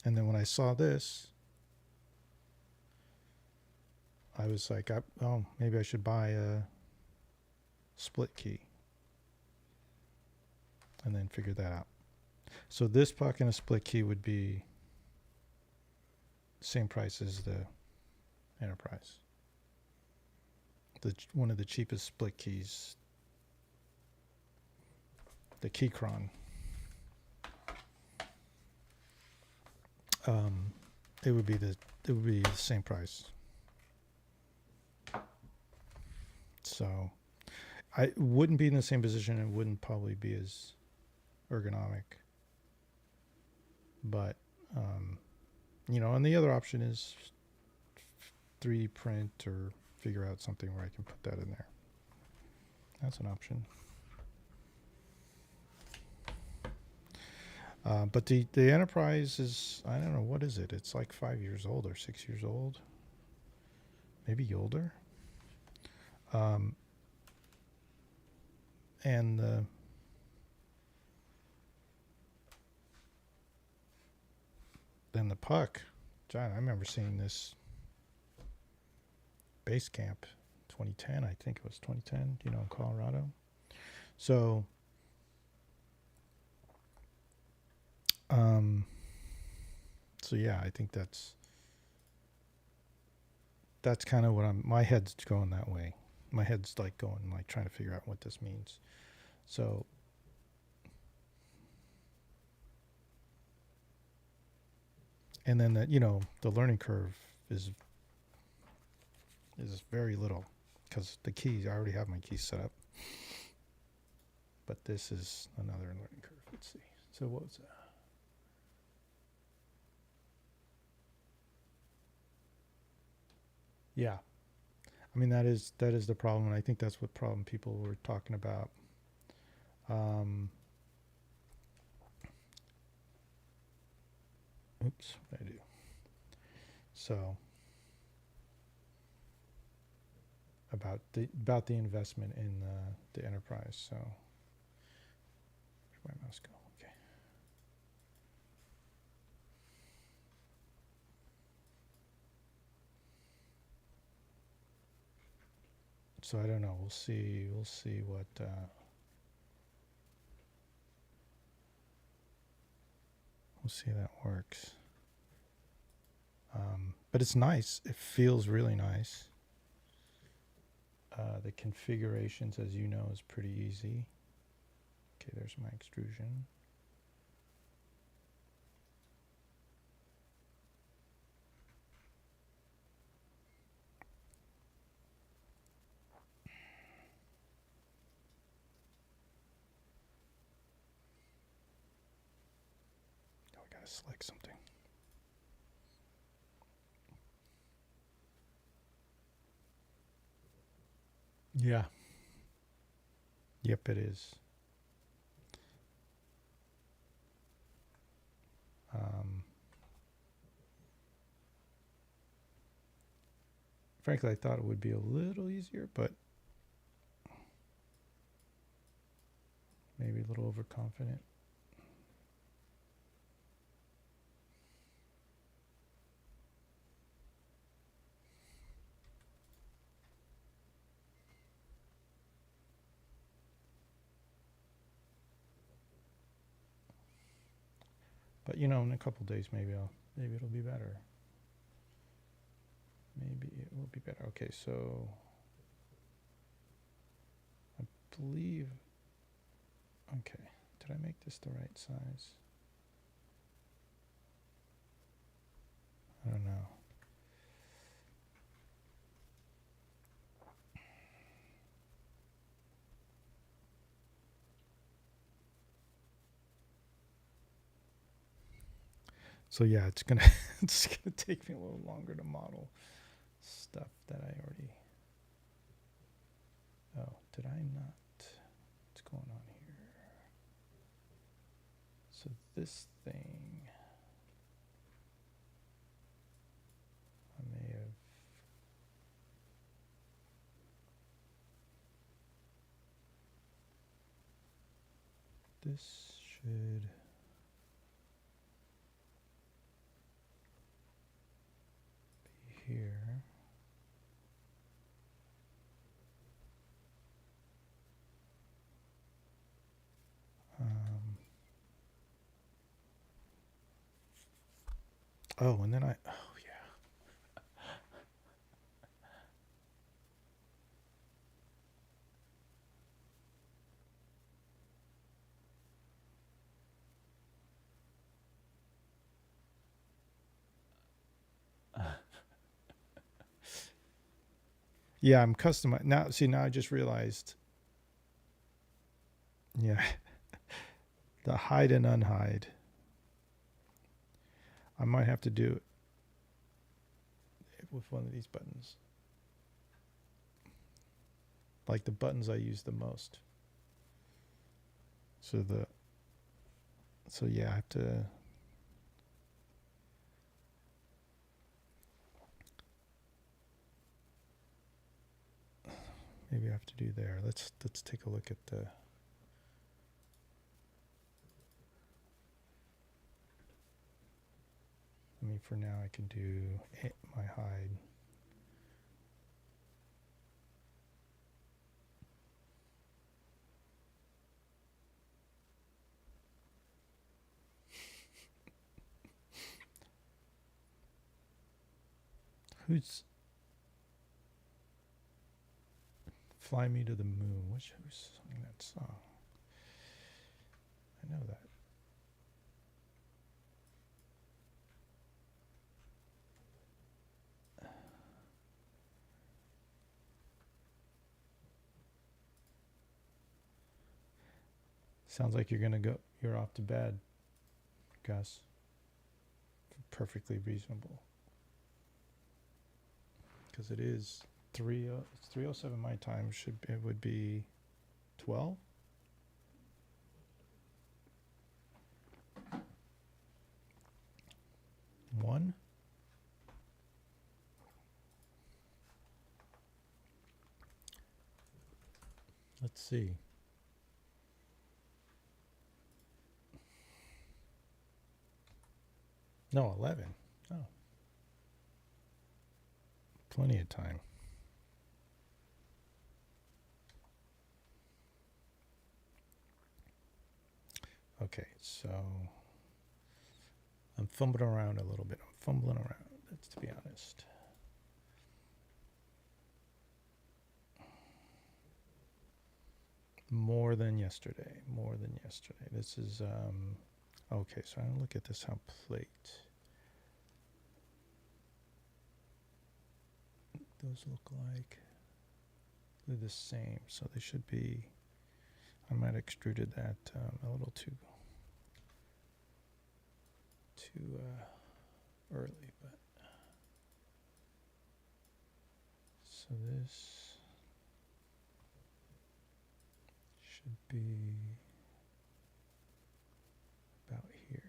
and then when I saw this, I was like, maybe I should buy a split key, and then figure that out. So this puck and a split key would be the same price as the Enterprise. One of the cheapest split keys, the Keychron. It would be the same price. So I wouldn't be in the same position. It wouldn't probably be as ergonomic. But and the other option is 3D print or figure out something where I can put that in there. That's an option. But the Enterprise is, I don't know, what is it? It's like 5 years old or 6 years old. Maybe older. and then the puck. John, I remember seeing this base camp 2010, I think it was 2010, in Colorado. So so yeah, I think that's kind of what my head's going that way. My head's like going, like trying to figure out what this means. So and then the learning curve is very little, because the keys, I already have my keys set up. But this is another learning curve. Let's see. So what was that? Yeah. I mean, that is the problem, and I think that's what problem people were talking about. Oops, what did I do? So about the investment in the enterprise. So where'd my mouse go? Okay. So I don't know. We'll see what. We'll see how that works. But it's nice. It feels really nice. The configurations, as you know, is pretty easy. Okay, there's my extrusion. Oh, I gotta select something. Yeah. Yep, it is. Frankly, I thought it would be a little easier, but maybe a little overconfident. But in a couple of days, maybe it'll be better. Maybe it will be better. Okay, so I believe. Okay, did I make this the right size? I don't know. So yeah, it's gonna take me a little longer to model stuff that I already. Oh, did I not? What's going on here? So this thing, I may have. This should. Here. Oh, and then oh yeah. Yeah, I'm customized now. See, now I just realized. Yeah, the hide and unhide. I might have to do it with one of these buttons, like the buttons I use the most. So yeah, I have to. Maybe I have to do there. Let's take a look at the for now I can do my hide. Who's Fly Me to the Moon? Who's singing that song? I know that. Sounds like you're off to bed, Gus. Perfectly reasonable. Because it is it's 3:07 my time. It would be 12? One? Let's see. No, 11. Oh. Plenty of time. Okay, so I'm fumbling around a little bit. That's to be honest. More than yesterday. This is, okay, so I'm going to look at this on plate. Those look like they're the same, so they should be, I might have extruded that a little too early, but so this should be about here.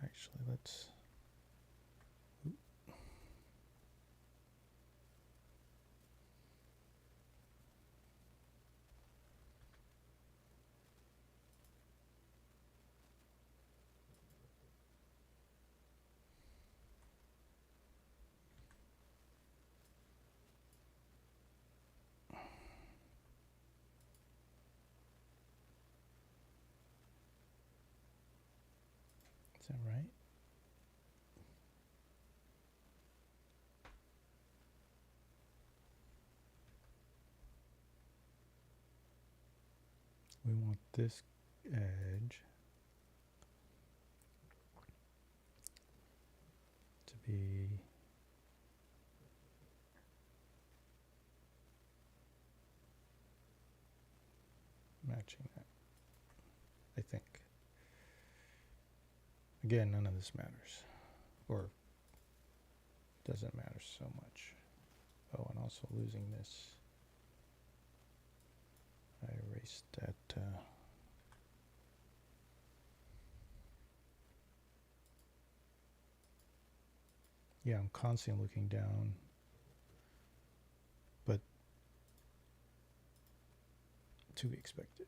Actually, let's is that right? We want this edge to be matching that, I think. Again, none of this matters, or doesn't matter so much. Oh, and also losing this. I erased that. Yeah, I'm constantly looking down, but to be expected.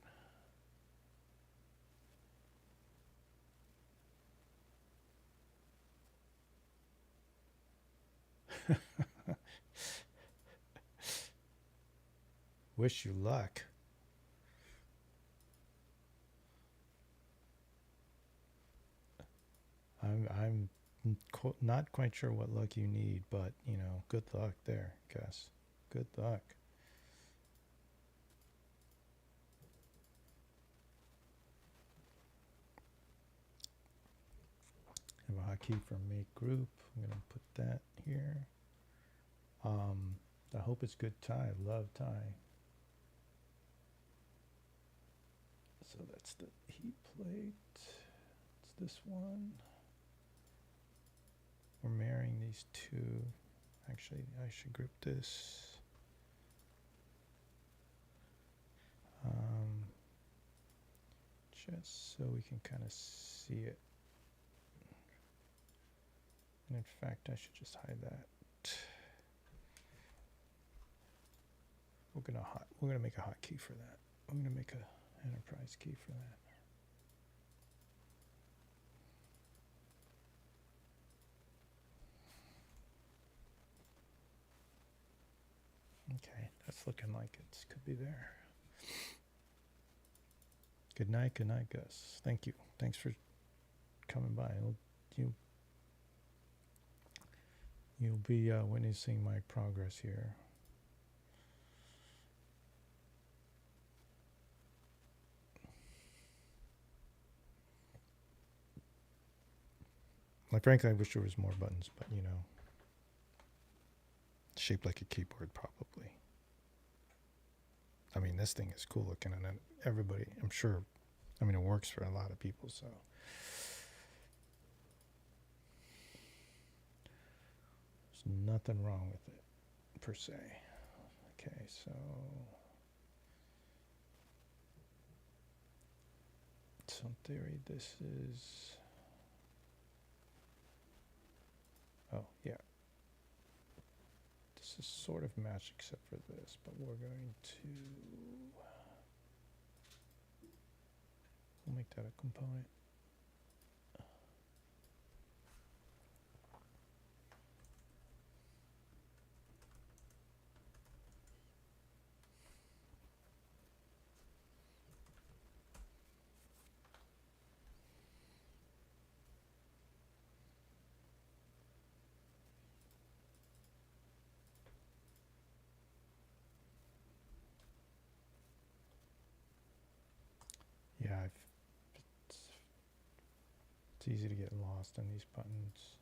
Wish you luck. I'm not quite sure what luck you need, but you know, good luck there, Gus. Good luck. I have a hotkey for make group. I'm gonna put that here. I hope it's good tie. Love tie. So that's the heat plate. It's this one. We're marrying these two. Actually, I should group this. Just so we can kind of see it. And in fact, I should just hide that. we're gonna make a hotkey for that. I'm gonna make a enterprise key for that. Okay, that's looking like it could be there. Good night, Gus. Thank you. Thanks for coming by. You'll be witnessing my progress here. Like, frankly, I wish there was more buttons, but you know, shaped like a keyboard probably. I mean, this thing is cool looking, and everybody, I'm sure, I mean, it works for a lot of people, so. There's nothing wrong with it, per se. Okay, so. So in theory, this is. Oh, yeah. This is sort of matched except for this, but we're going to. We'll make that a component. Yeah, it's easy to get lost on these buttons.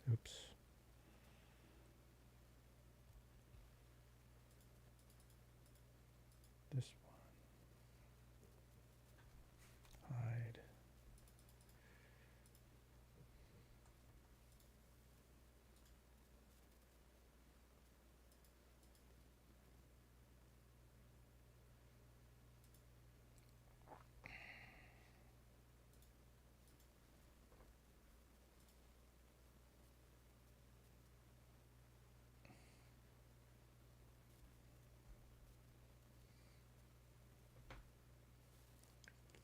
Oops. This one. Hide.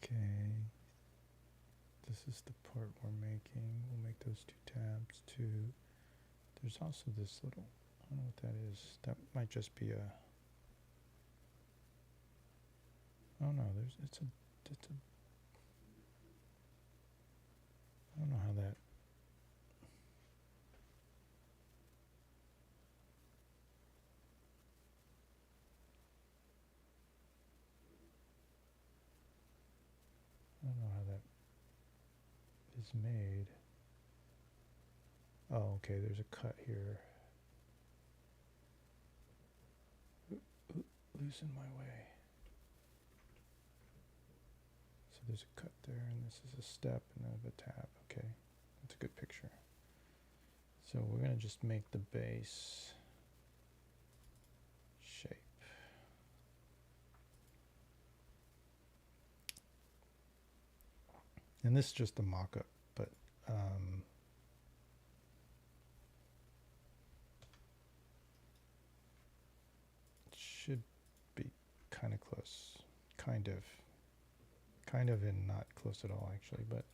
Okay. This is the part we're making. We'll make those two tabs too. There's also this little, I don't know what that is. That might just be a, oh no, it's a, I don't know how that, I don't know how that is made. Oh, okay, there's a cut here. Losing my way. So there's a cut there, and this is a step, and then a tab. Okay, that's a good picture. So we're going to just make the base shape. And this is just a mock-up, but it should be kind of close. Kind of and not close at all, actually, but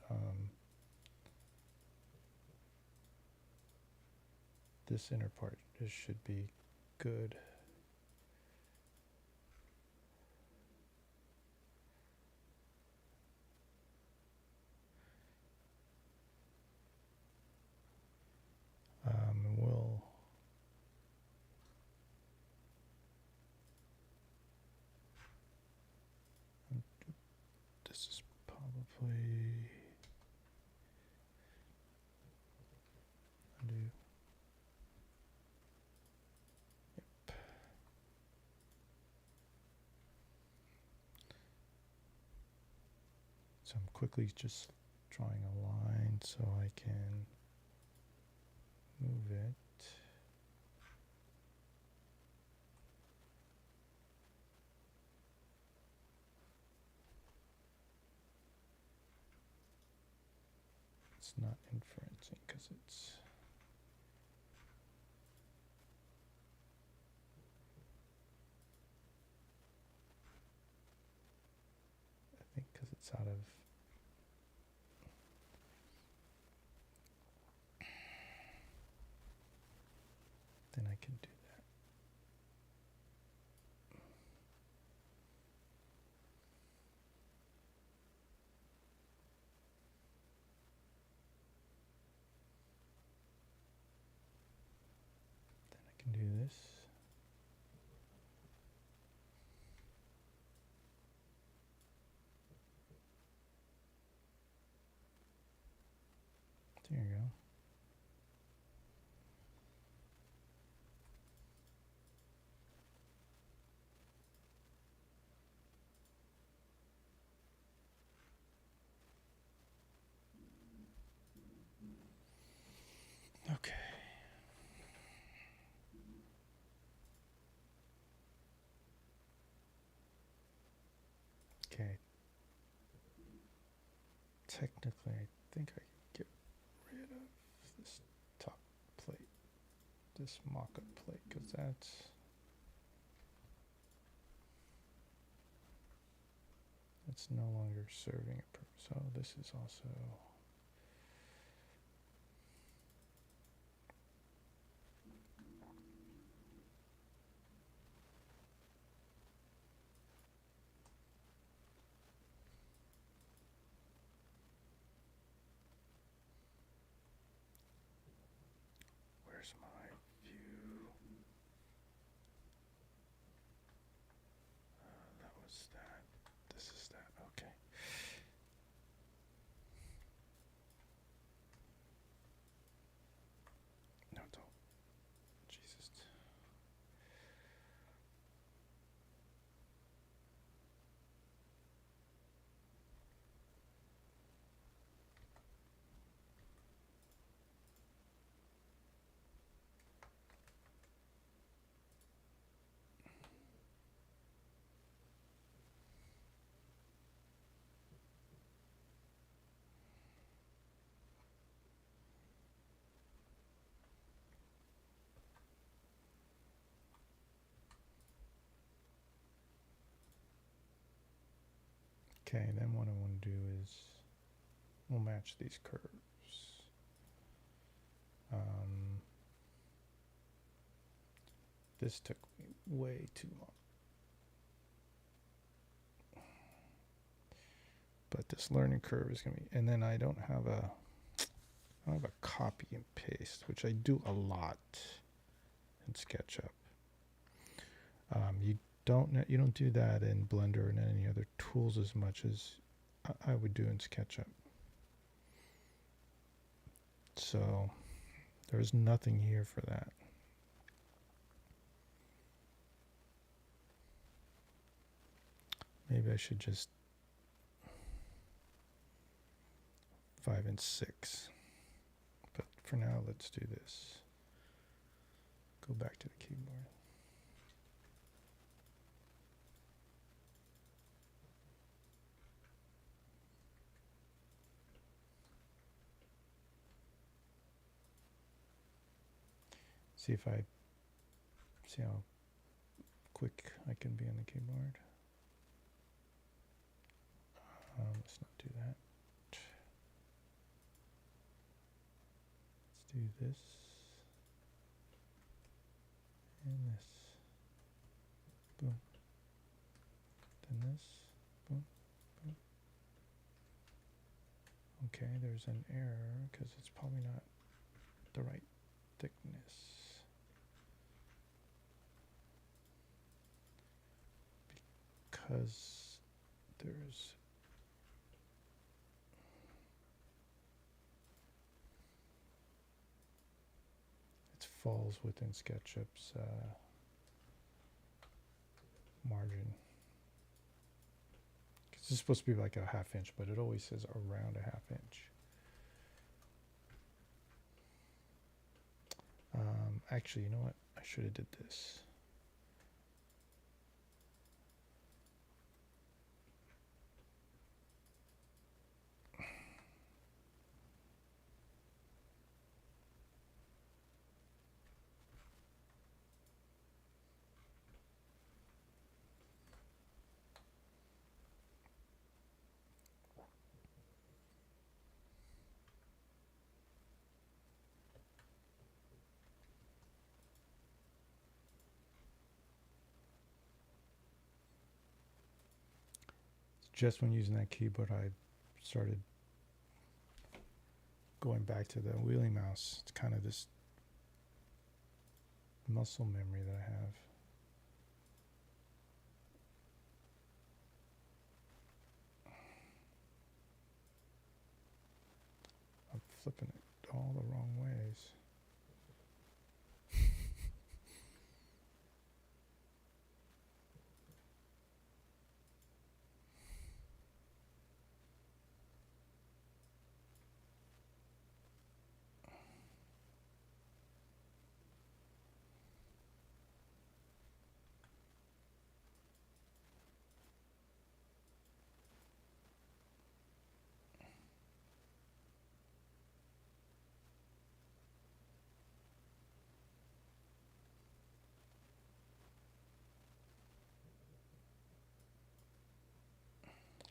this inner part just should be good. And we'll this is probably undo. Yep. So I'm quickly just drawing a line so I can move it. It's not inferencing because it's I think because it's out of then I can do that. Then I can do this. There you go. Okay. Okay. Technically, I think I can get rid of this top plate, this mock-up plate, because that's no longer serving a purpose. So this is also where's my view? That was that. This is that. Okay. No, don't. Jesus. Okay, then what I want to do is we'll match these curves. This took me way too long. But this learning curve is going to be, and then I don't have a copy and paste, which I do a lot in SketchUp. You don't do that in Blender and any other tools as much as I would do in SketchUp. So there's nothing here for that. Maybe I should just 5 and 6. But for now, let's do this. Go back to the keyboard. See how quick I can be on the keyboard. Let's not do that. Let's do this and this. Boom. Then this. Boom. Boom. Okay, there's an error because it's probably not the right thickness. Because there's it falls within SketchUp's margin. This is supposed to be like a 1/2 inch, but it always says around a 1/2 inch. Actually, you know what? I should have did this. Just when using that keyboard, I started going back to the wheelie mouse. It's kind of this muscle memory that I have. I'm flipping it all the wrong ways.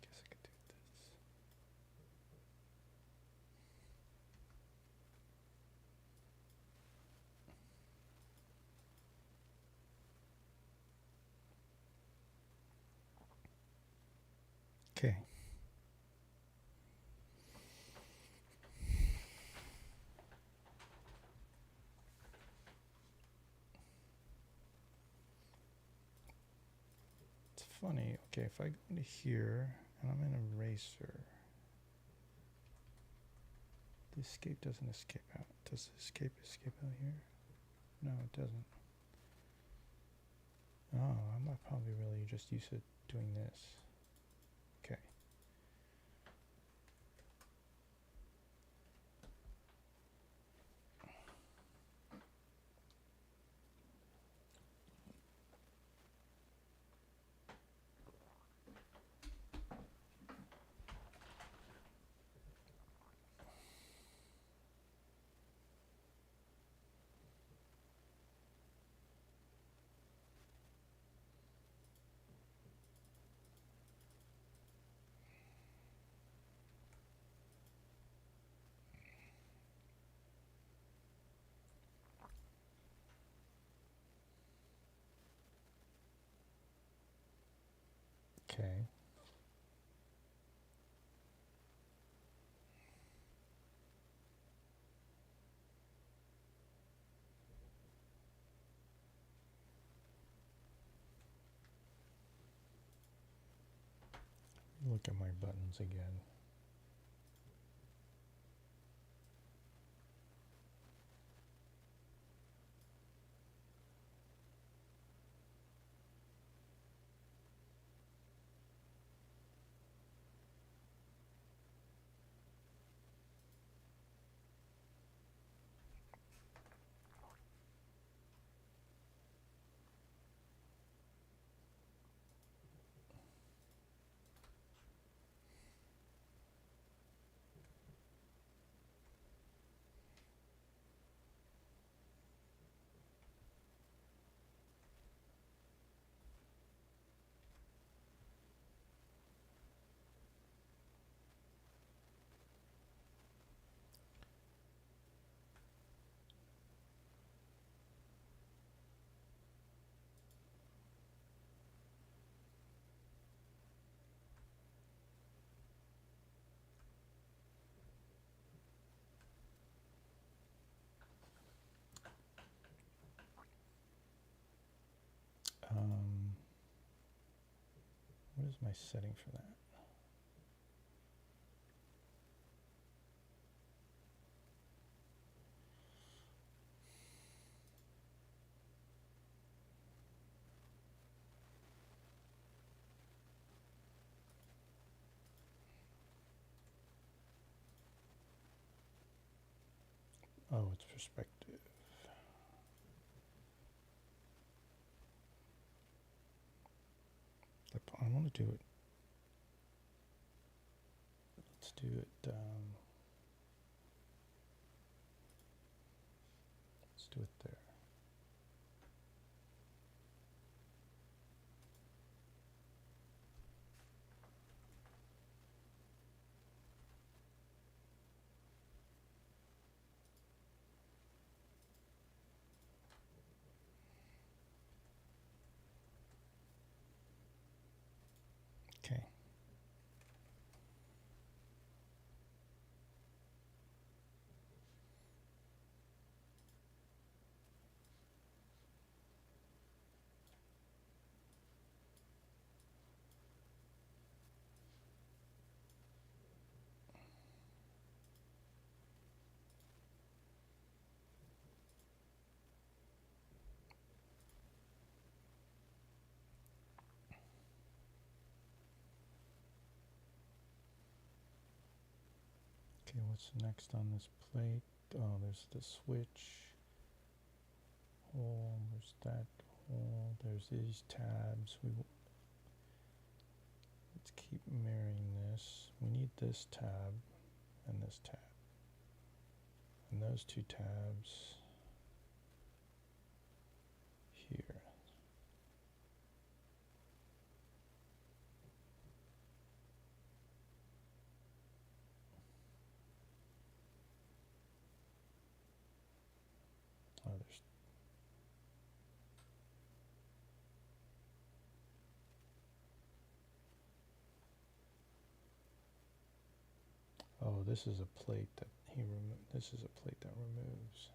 Guess I could do this. Okay. It's funny. Okay, if I go into here and I'm in eraser, the escape doesn't escape out. Does the escape out here? No, it doesn't. Oh, I'm not probably really just used to doing this. Okay. Okay. Look at my buttons again. What is my setting for that? Oh, it's perspective. I want to do it. Let's do it. Let's do it there. Okay. Okay, what's next on this plate? Oh, there's the switch hole, there's that hole, there's these tabs. Let's keep mirroring this. We need this tab and this tab. And those two tabs here. Oh, there's this is a plate that this is a plate that removes.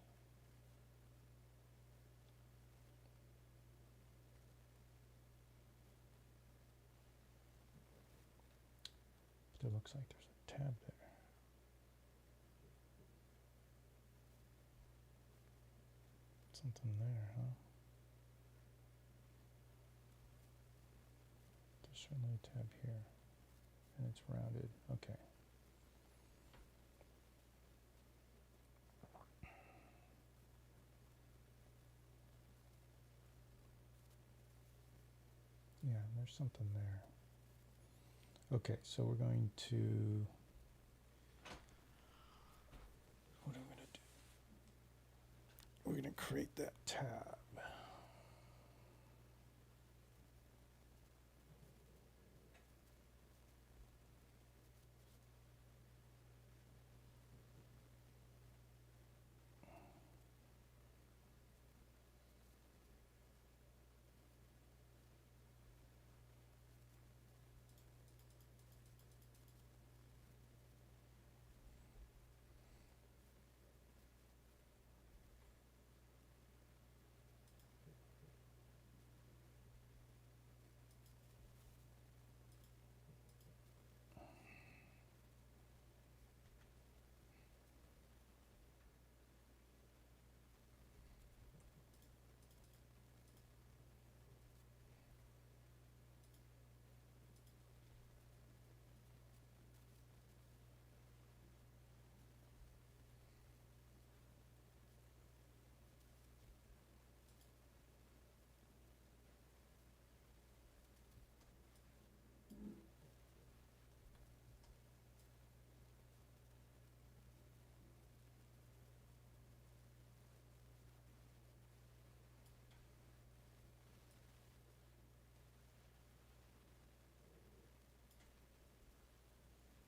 But it looks like there's a tab there. Something there, huh? There's certainly a tab here. And it's rounded. Okay. Yeah, there's something there. Okay, so we're going to, what are we going to do? We're going to create that tab.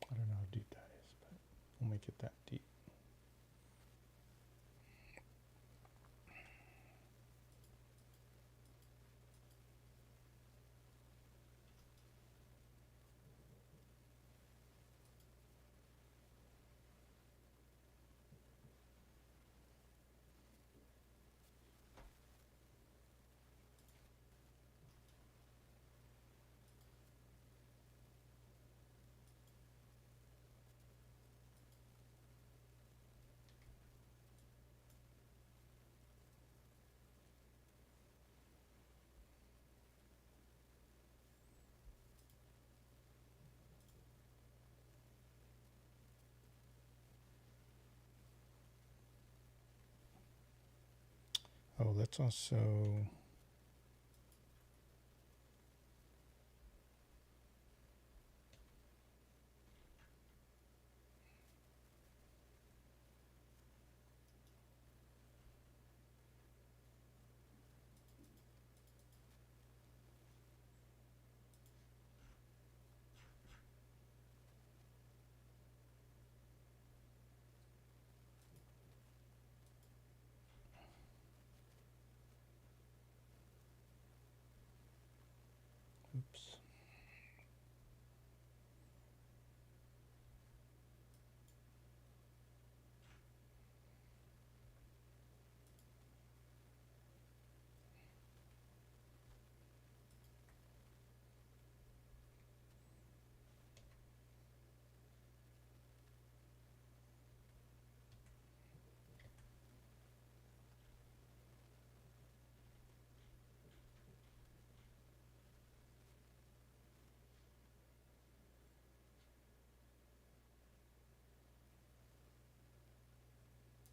I don't know how deep that is, but we'll make it that deep. Oh, let's also. Oops.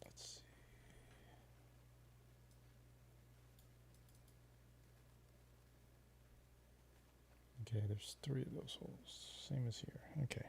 Let's see. Okay, there's 3 of those holes, same as here. Okay.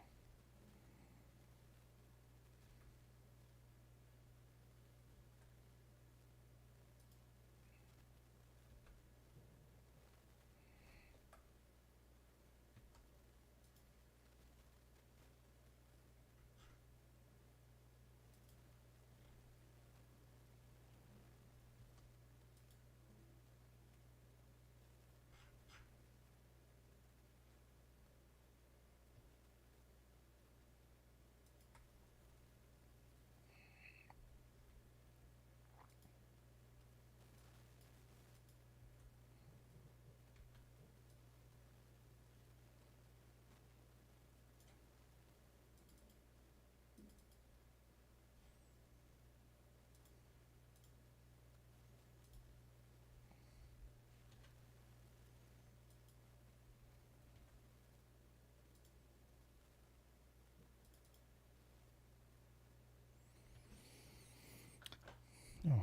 Oh,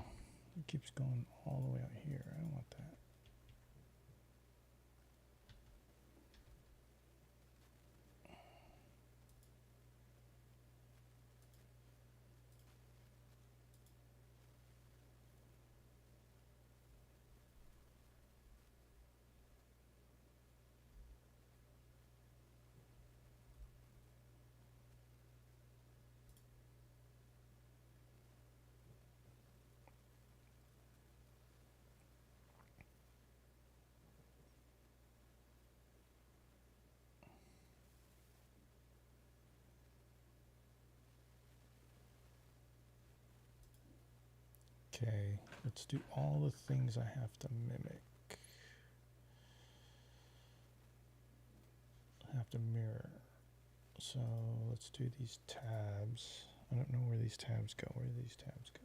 it keeps going all the way out here. I don't want that. Okay, let's do all the things I have to mimic. I have to mirror. So let's do these tabs. I don't know where these tabs go. Where do these tabs go?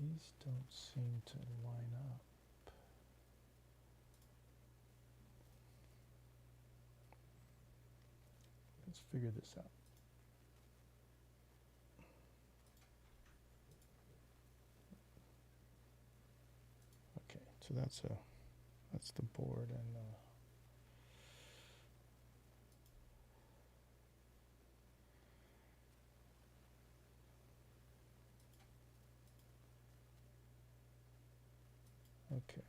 These don't seem to line up. Let's figure this out. Okay, so that's the board and okay.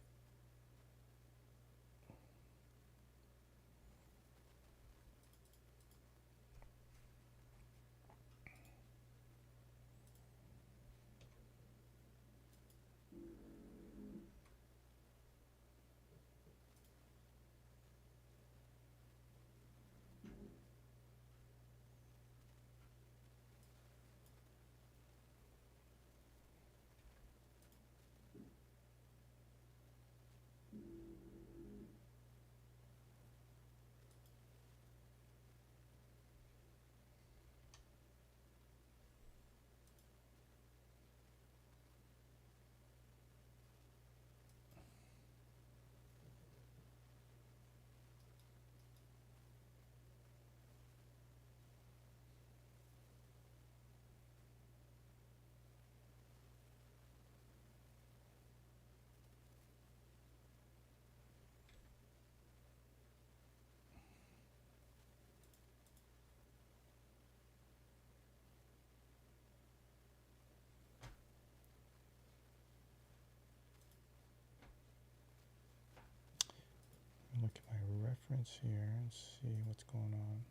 look at my reference here and see what's going on.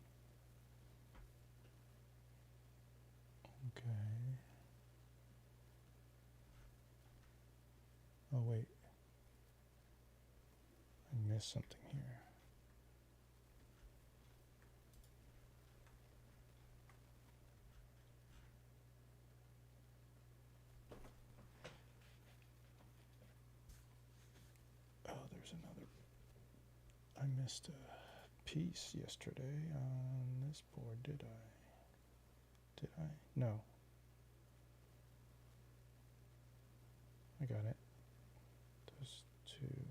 Okay. Oh wait, I missed something here. Oh, there's another. I missed a piece yesterday on this board, did I? Did I? No. I got it. Those two.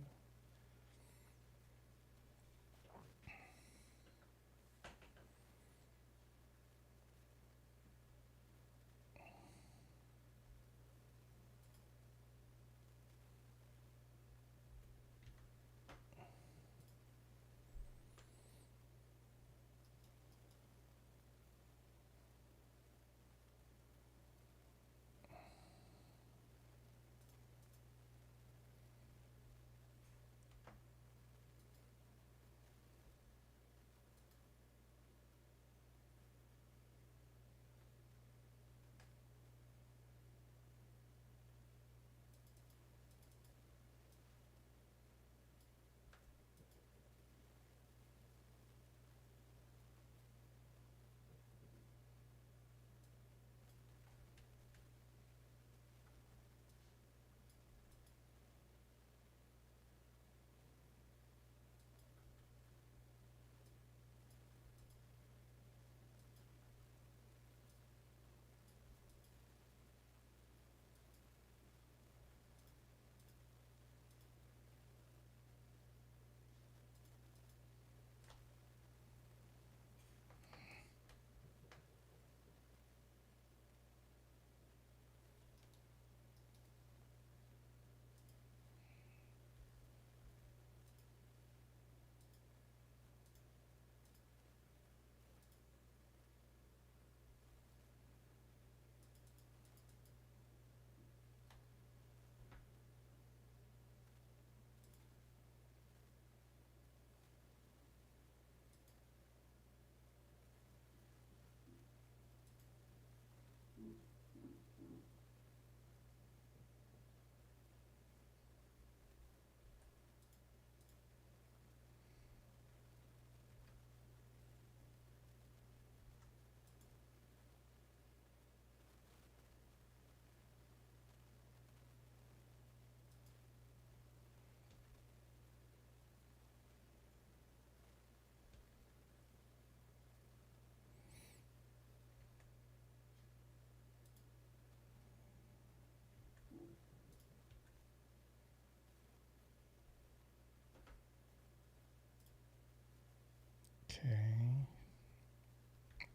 Okay.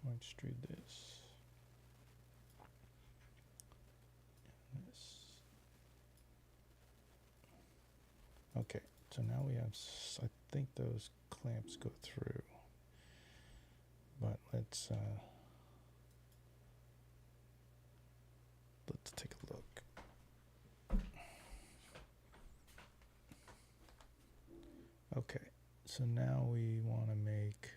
Let's do this. And this. Okay, so now we have, I think those clamps go through. But let's take a look. Okay, so now we want to make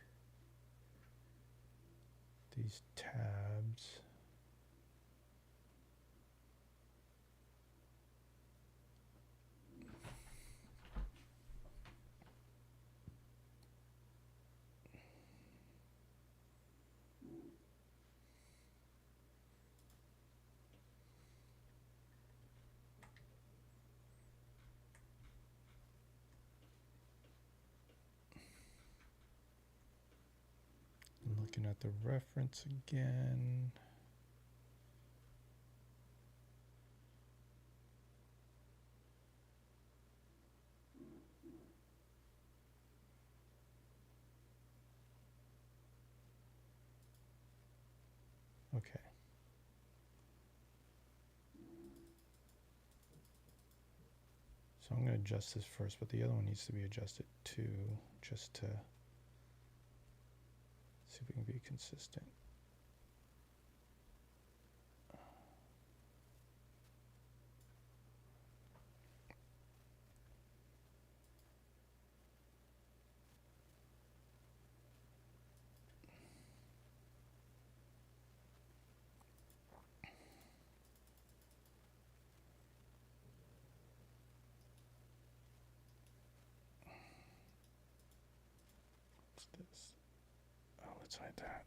these tabs. Looking at the reference again. Okay. So I'm going to adjust this first, but the other one needs to be adjusted too, just to see if we can be consistent. this? Oh, let's hide that.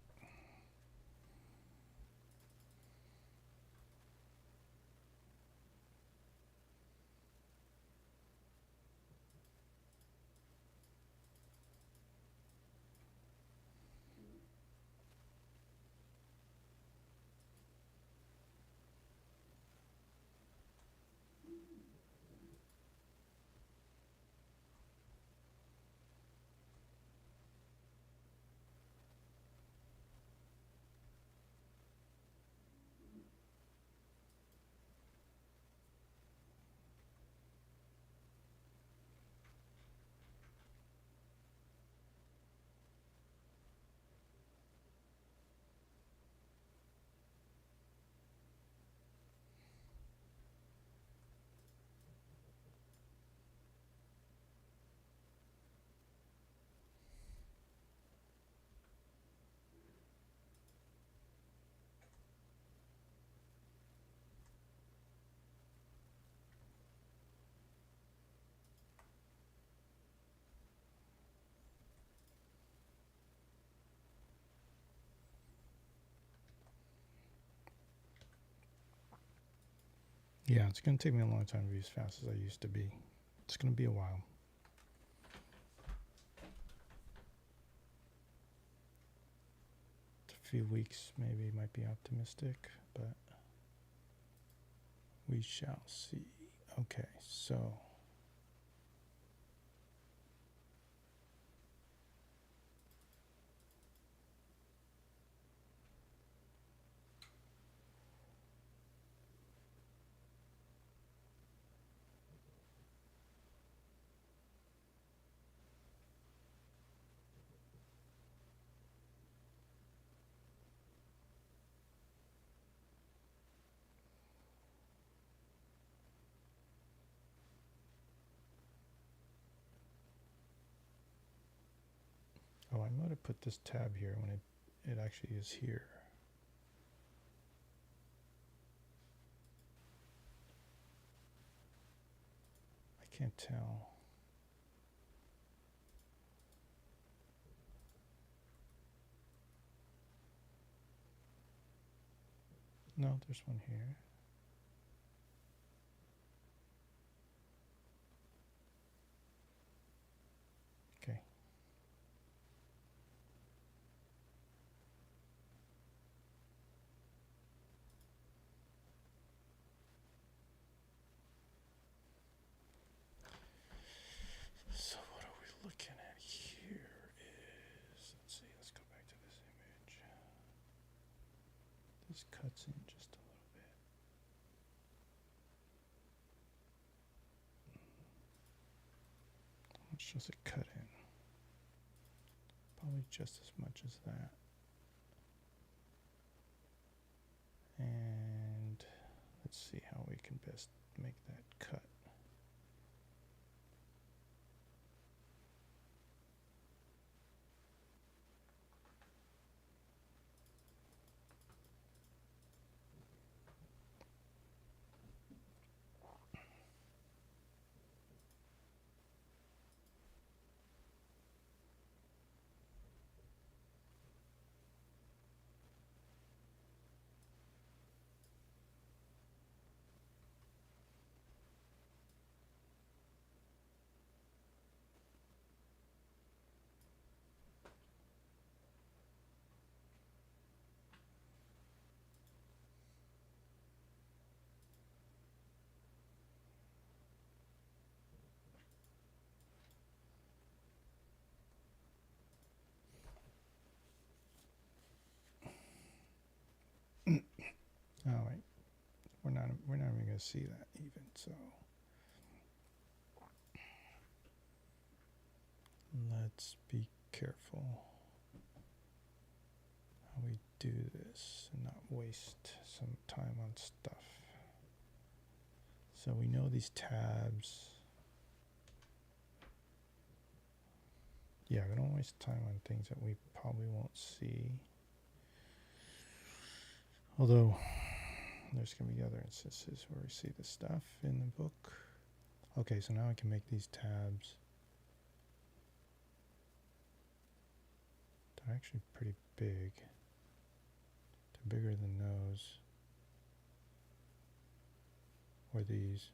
Yeah, it's going to take me a long time to be as fast as I used to be. It's going to be a while. A few weeks maybe might be optimistic, but we shall see. Okay, so oh, I might have put this tab here when it actually is here. I can't tell. No, there's one here. Okay. So what are we looking at here is, let's see, let's go back to this image. This cuts in just a little bit. How much does it cut in? Probably just as much as that. And let's see how we can best make that cut. All right, we're not even going to see that even. So let's be careful how we do this and not waste some time on stuff. So we know these tabs. Yeah, we don't waste time on things that we probably won't see. Although there's going to be other instances where we see the stuff in the book. Okay, so now I can make these tabs They're actually pretty big. They're bigger than those. Or these.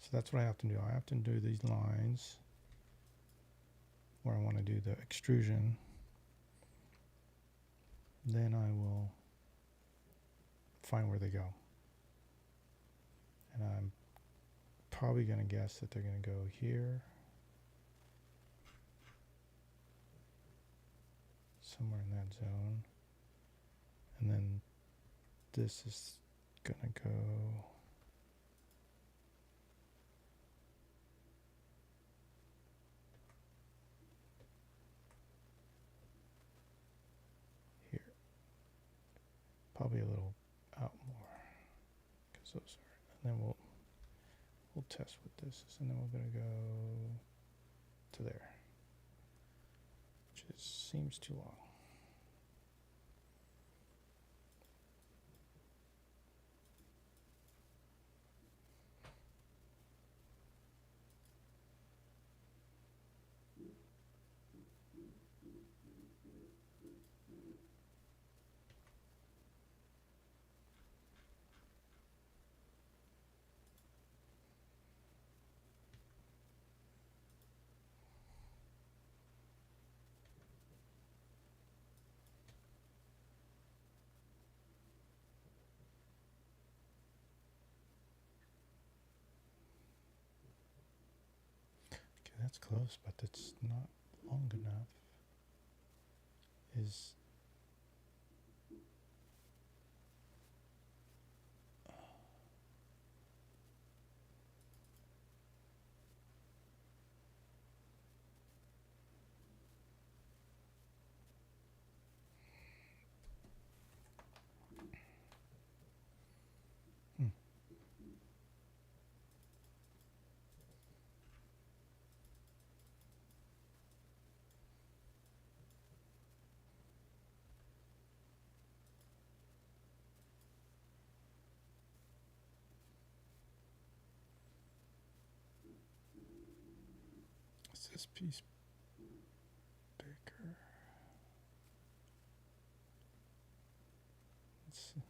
So that's what I have to do. I have to do these lines where I want to do the extrusion. Then I will find where they go. And I'm probably going to guess that they're going to go here. Somewhere in that zone. And then this is going to go here. Probably a little out more. Because those are, and then we'll test with this. And then we're going to go to there. Which seems too long. That's close, but it's not long enough. Is this piece bigger? Let's see.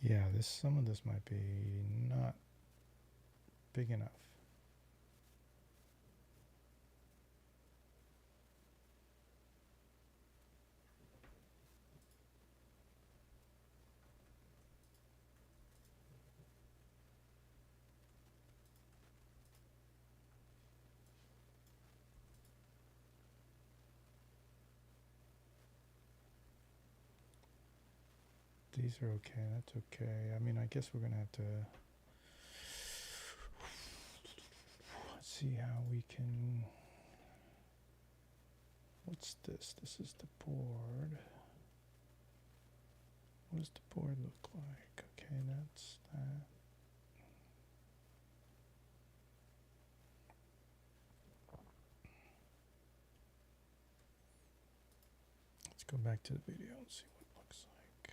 Yeah, some of this might be not big enough. These are okay, that's okay. I mean, I guess we're going to have to see how we can What's this? This is the board. What does the board look like? Okay, that's that. Let's go back to the video and see what it looks like.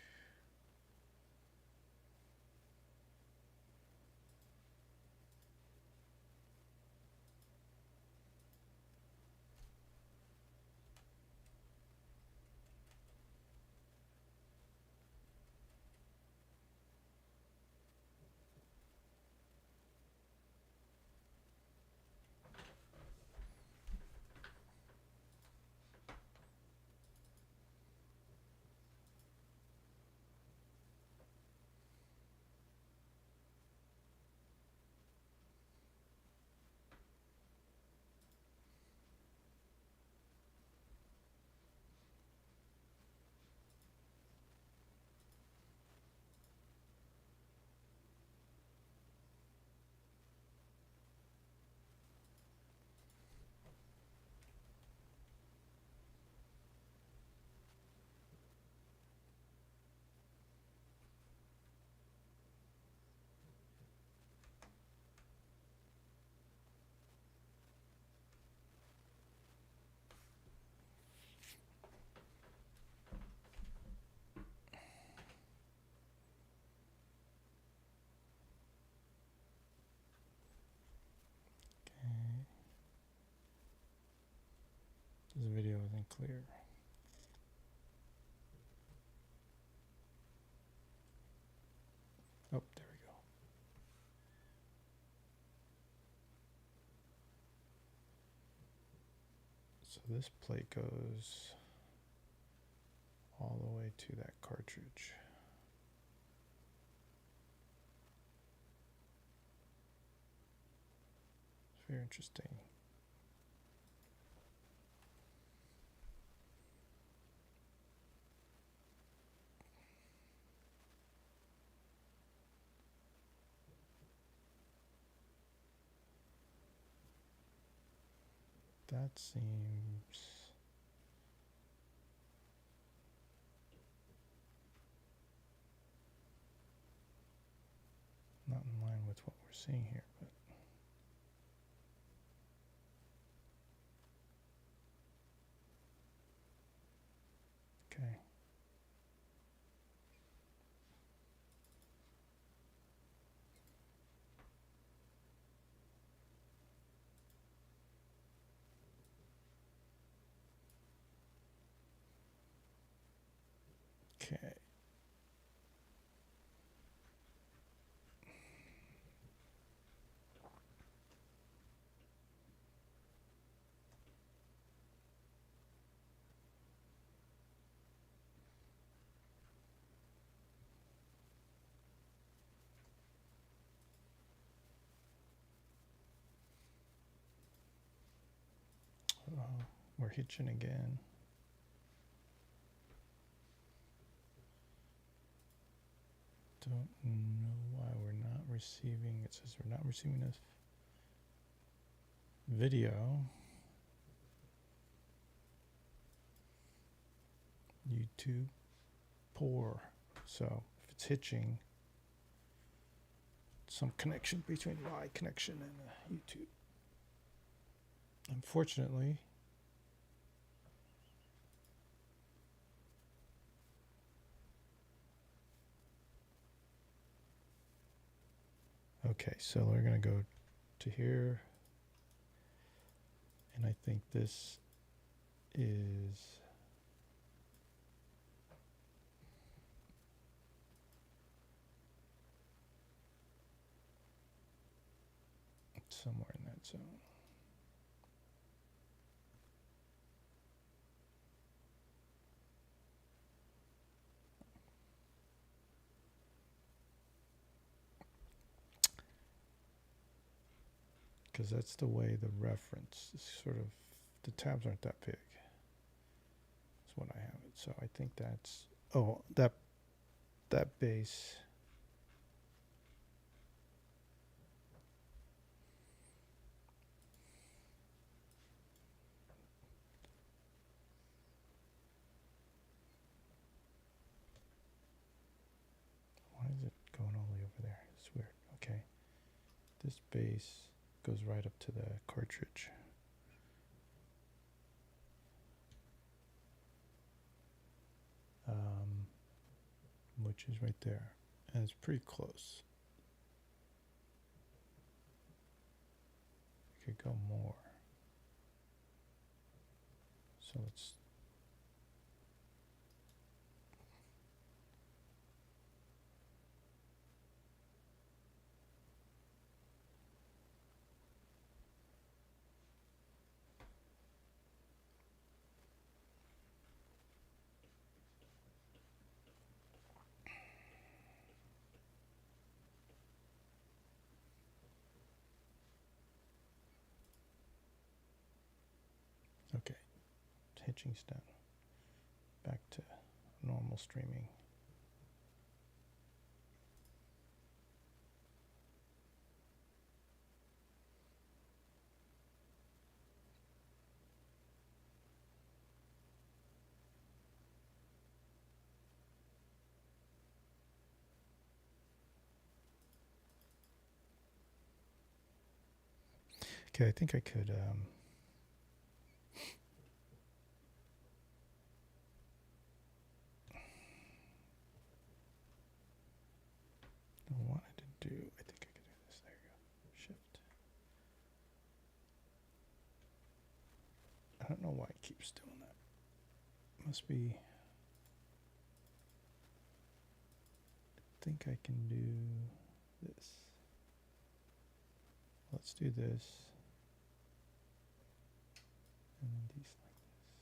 This video isn't clear. Oh, there we go. So this plate goes all the way to that cartridge. It's very interesting. That seems not in line with what we're seeing here, but okay. Okay. We're hitching again. Don't know why we're not receiving. It says we're not receiving this video. YouTube poor. So if it's hitching, some connection between my connection and YouTube. Unfortunately, okay, so we're going to go to here, and I think this is somewhere in that zone. Because that's the way the reference is sort of, the tabs aren't that big. That's what I have it. So I think that's, oh, that base. base goes right up to the cartridge. Which is right there, and it's pretty close. We could go more. So let's okay. Hitching's done. Back to normal streaming. Okay, I think I could I wanted to do, I think I could do this. There you go. Shift. I don't know why it keeps doing that. Must be, I think I can do this. Let's do this. And then these like this.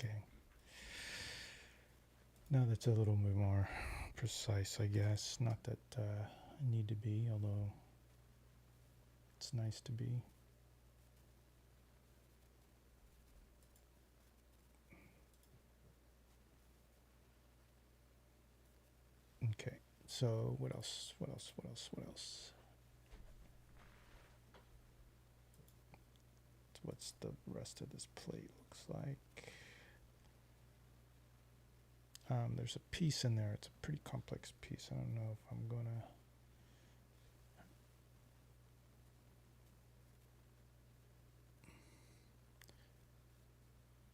Okay. Now that's a little bit more precise, I guess. Not that I need to be, although it's nice to be. Okay, so what else? What else? What else? What else? What's the rest of this plate looks like? There's a piece in there. It's a pretty complex piece. I don't know if I'm gonna.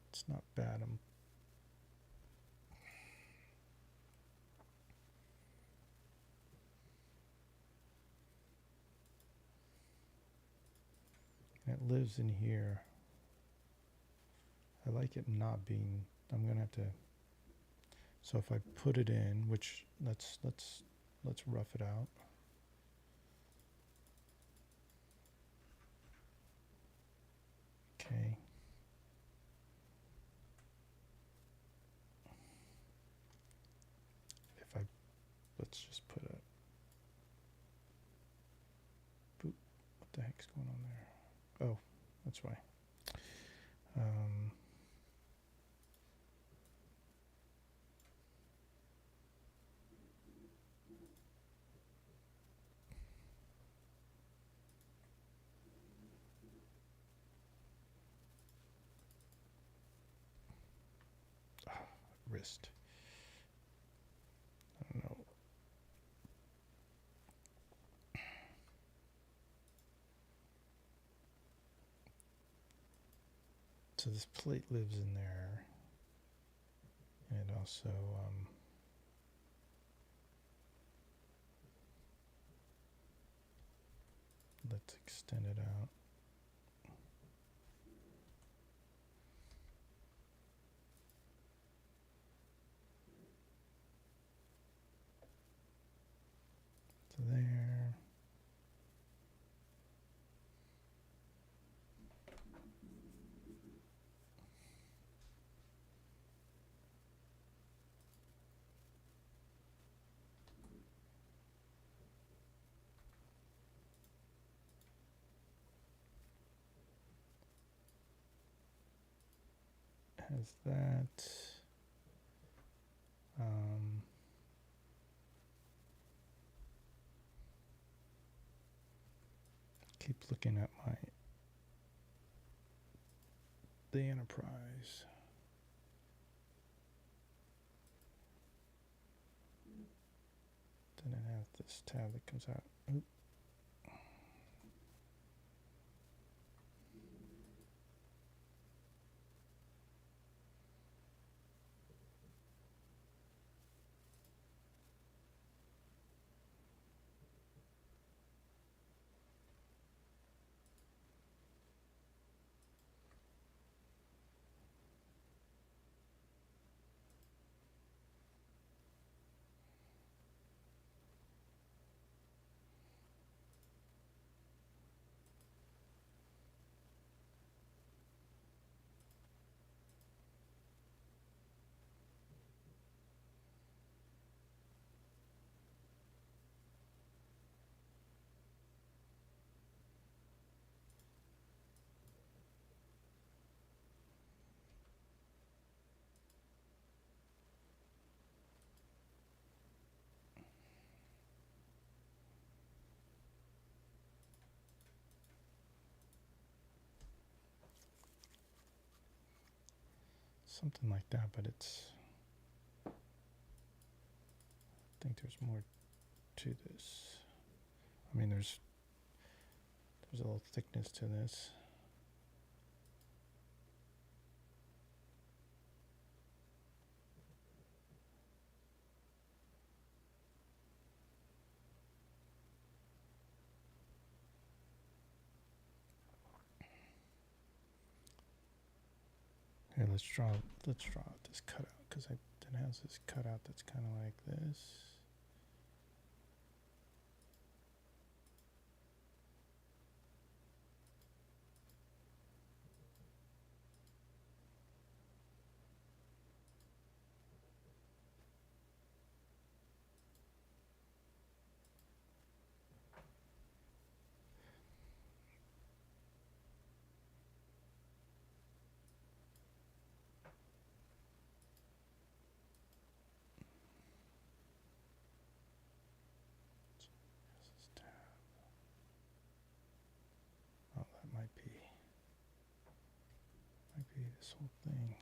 It's not bad. It lives in here. I like it not being, I'm going to have to, so if I put it in, which let's rough it out. Okay. If I, let's just put a, boop, what the heck's going on there? Oh, that's why. Wrist. I don't know. So this plate lives in there, and it also let's extend it out. To there. Has that. Keep looking at the Enterprise. Then it has this tab that comes out. Oop. Something like that, but it's, I think there's more to this. I mean, there's a little thickness to this. Here, let's draw out this cutout, because it has this cutout that's kind of like this. This tab. Oh, that might be this whole thing.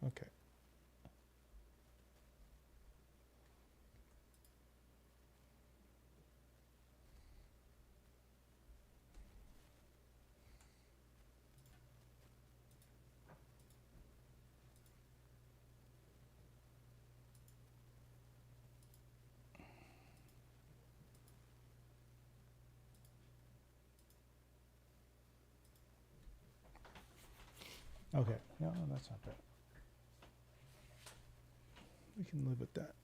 Okay. Okay, no, that's not bad. We can live with that.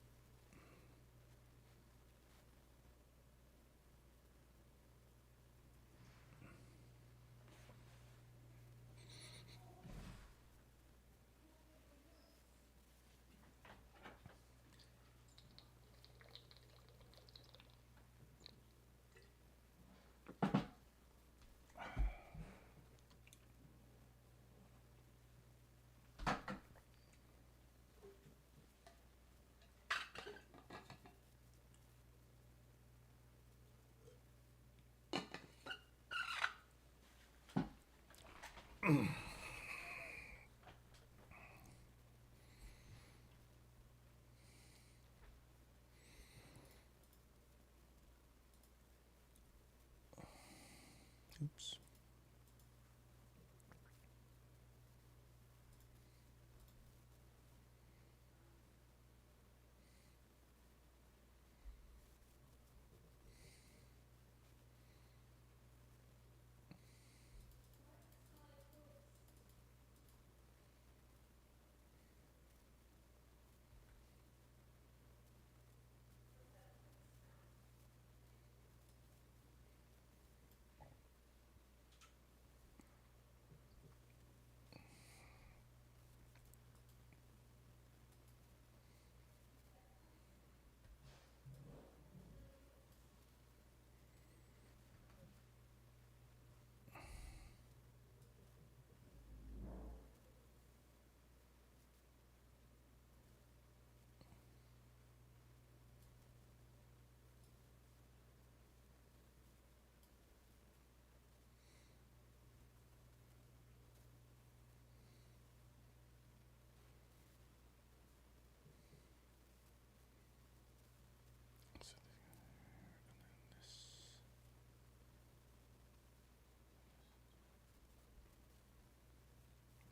Oops.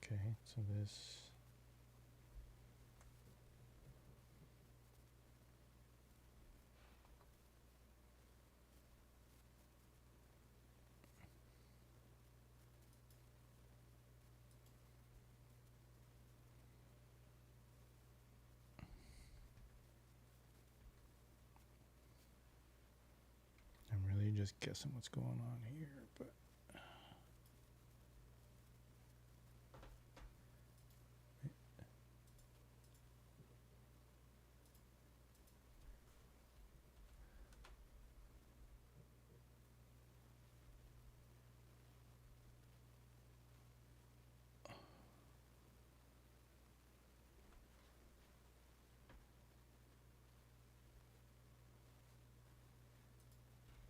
Okay, so this. I'm really just guessing what's going on here, but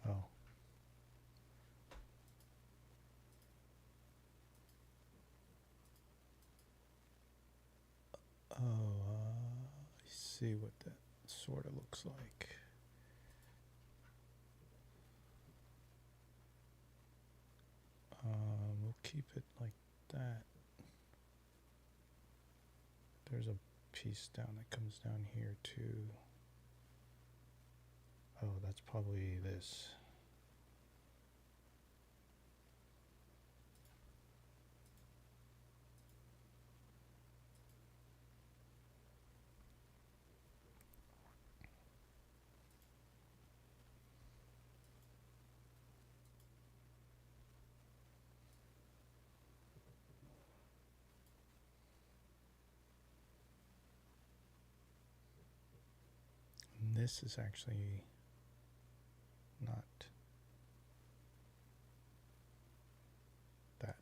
oh. I see what that sort of looks like. We'll keep it like that. There's a piece down that comes down here too. Oh, that's probably this. And this is actually not that.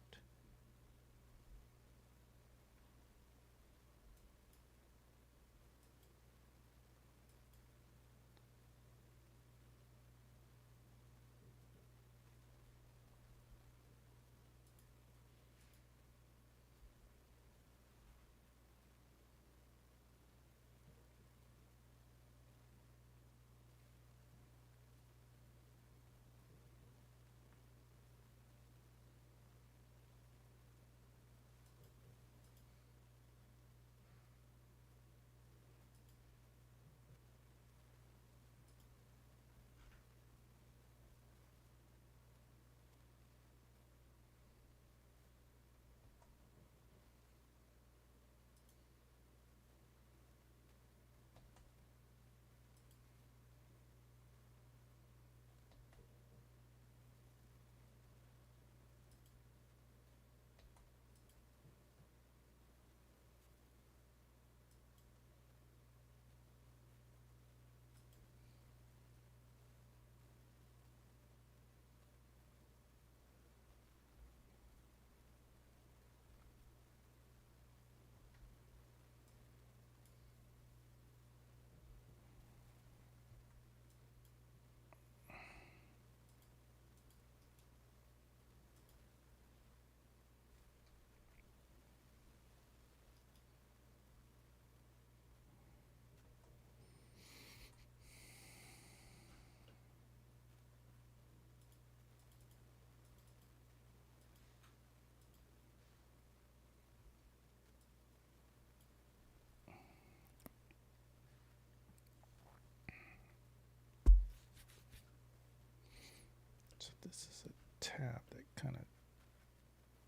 this is a tab that kind of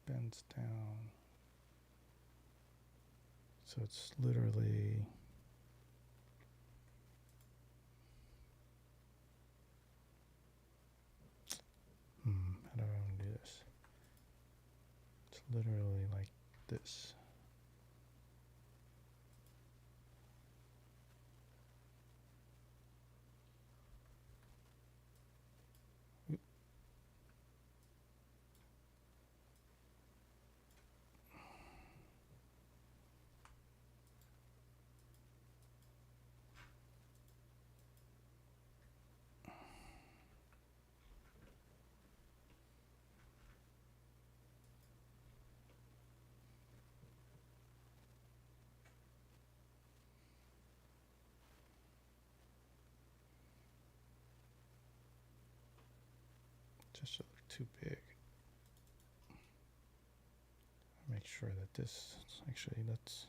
bends down. So it's literally how do I want to do this? It's literally like this. Just to look too big. Make sure that this actually let's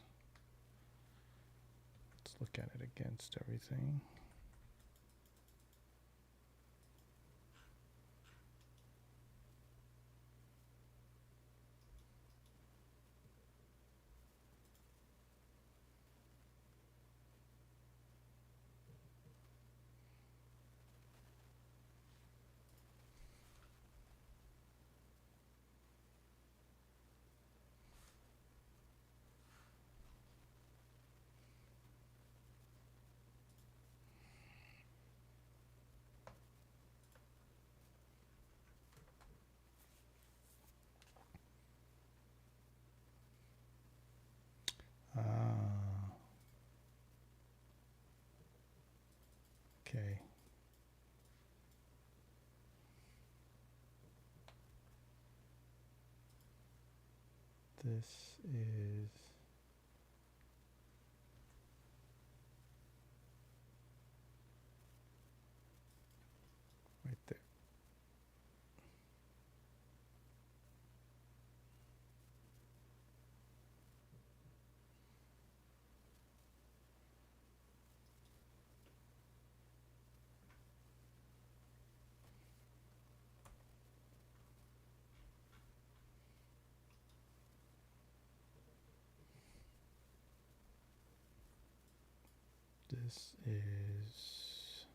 look at it against everything. Okay. This is right there. This is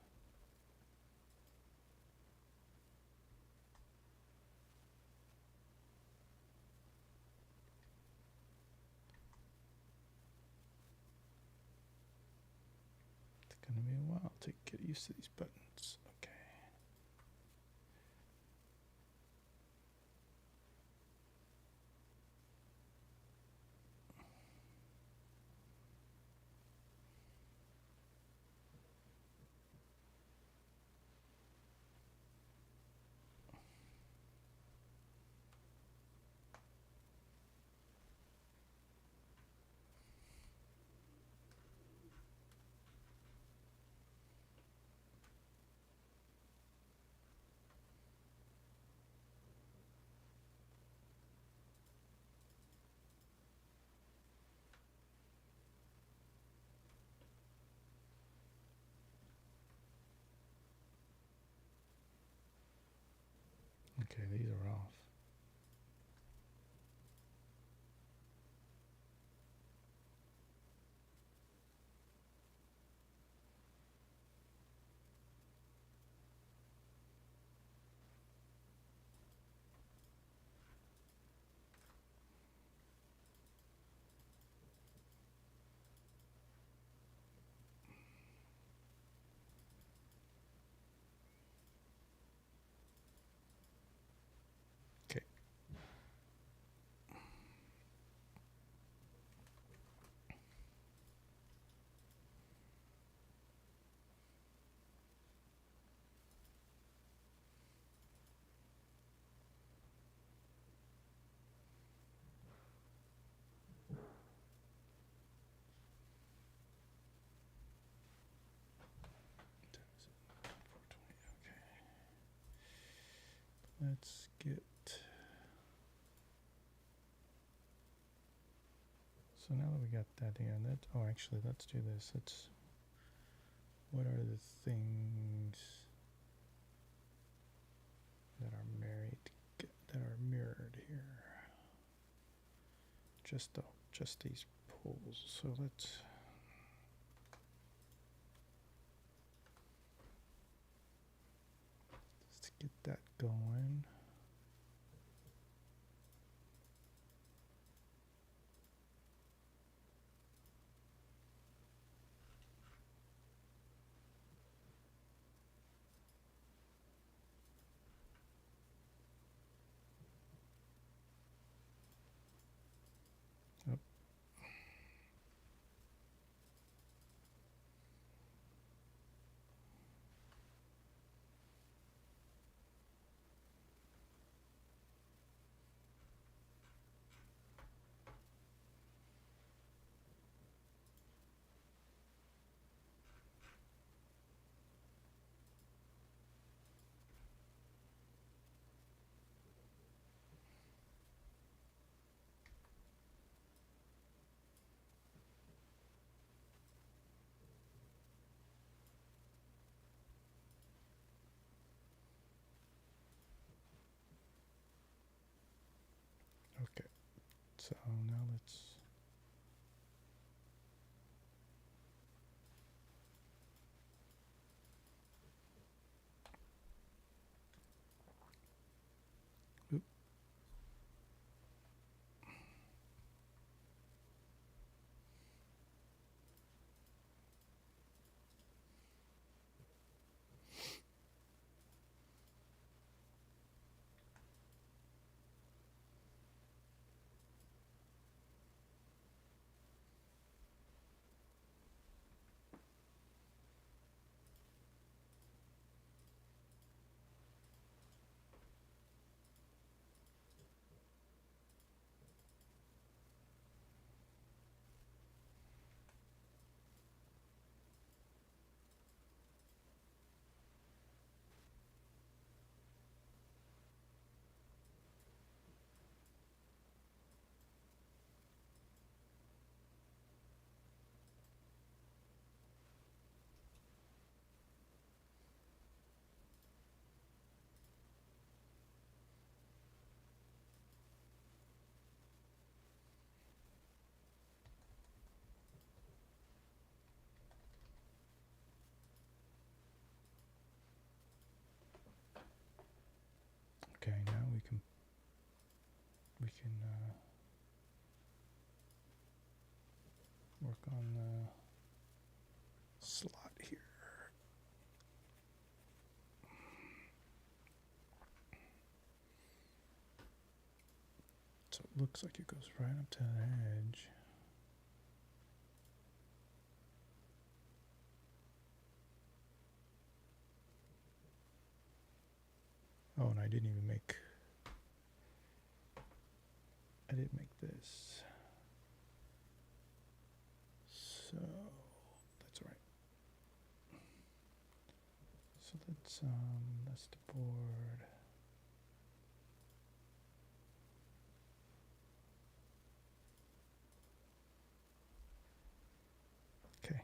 it's gonna be a while to get used to these buttons. Okay. Okay, these are off. Okay. Let's get, so now that we got that in, oh actually let's do this. What are the things that are just these poles. So let's get that going. Okay, so now let's okay. Now we can work on the slot here. So it looks like it goes right up to the edge. Oh, and I didn't make this. So that's all right. So that's the board. Okay.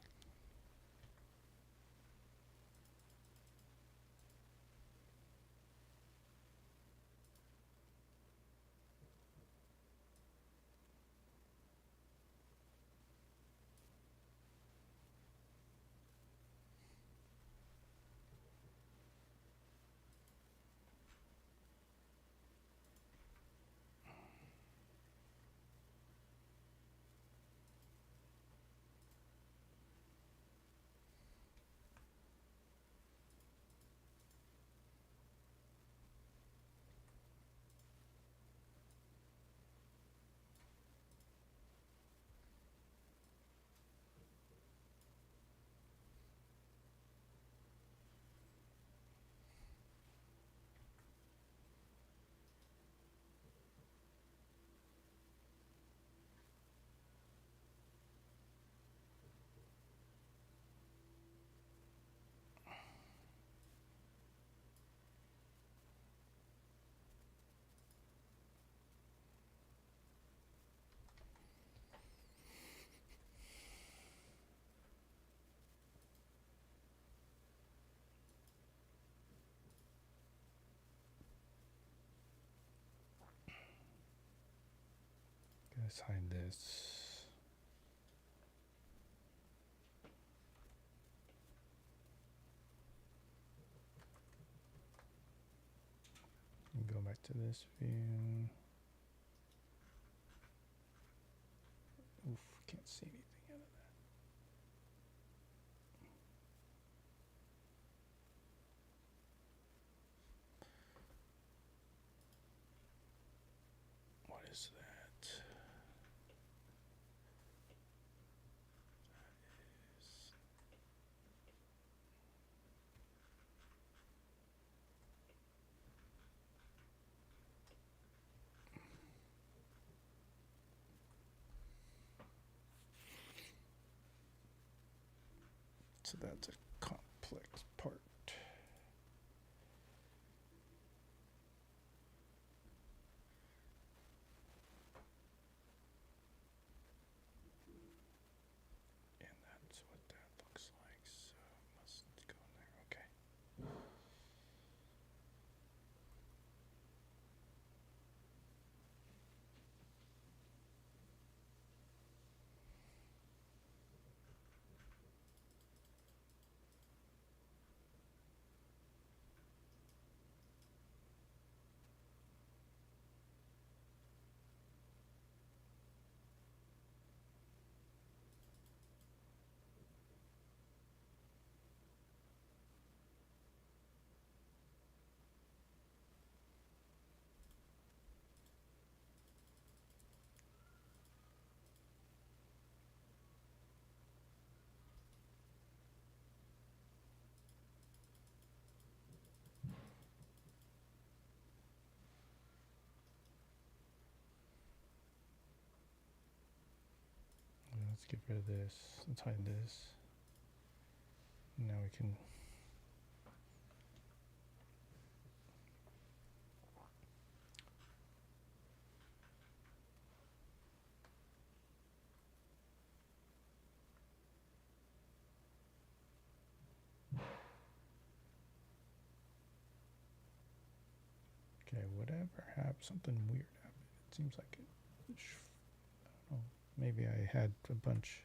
Let's hide this. And go back to this view. Oof, can't see anything out of that. What is that? So that's a complex part. And that's what that looks like. So it must go in there. Okay. Let's get rid of this. Let's hide this. Now we can. Okay, whatever happened, something weird happened. It seems like it. I don't know. Maybe I had a bunch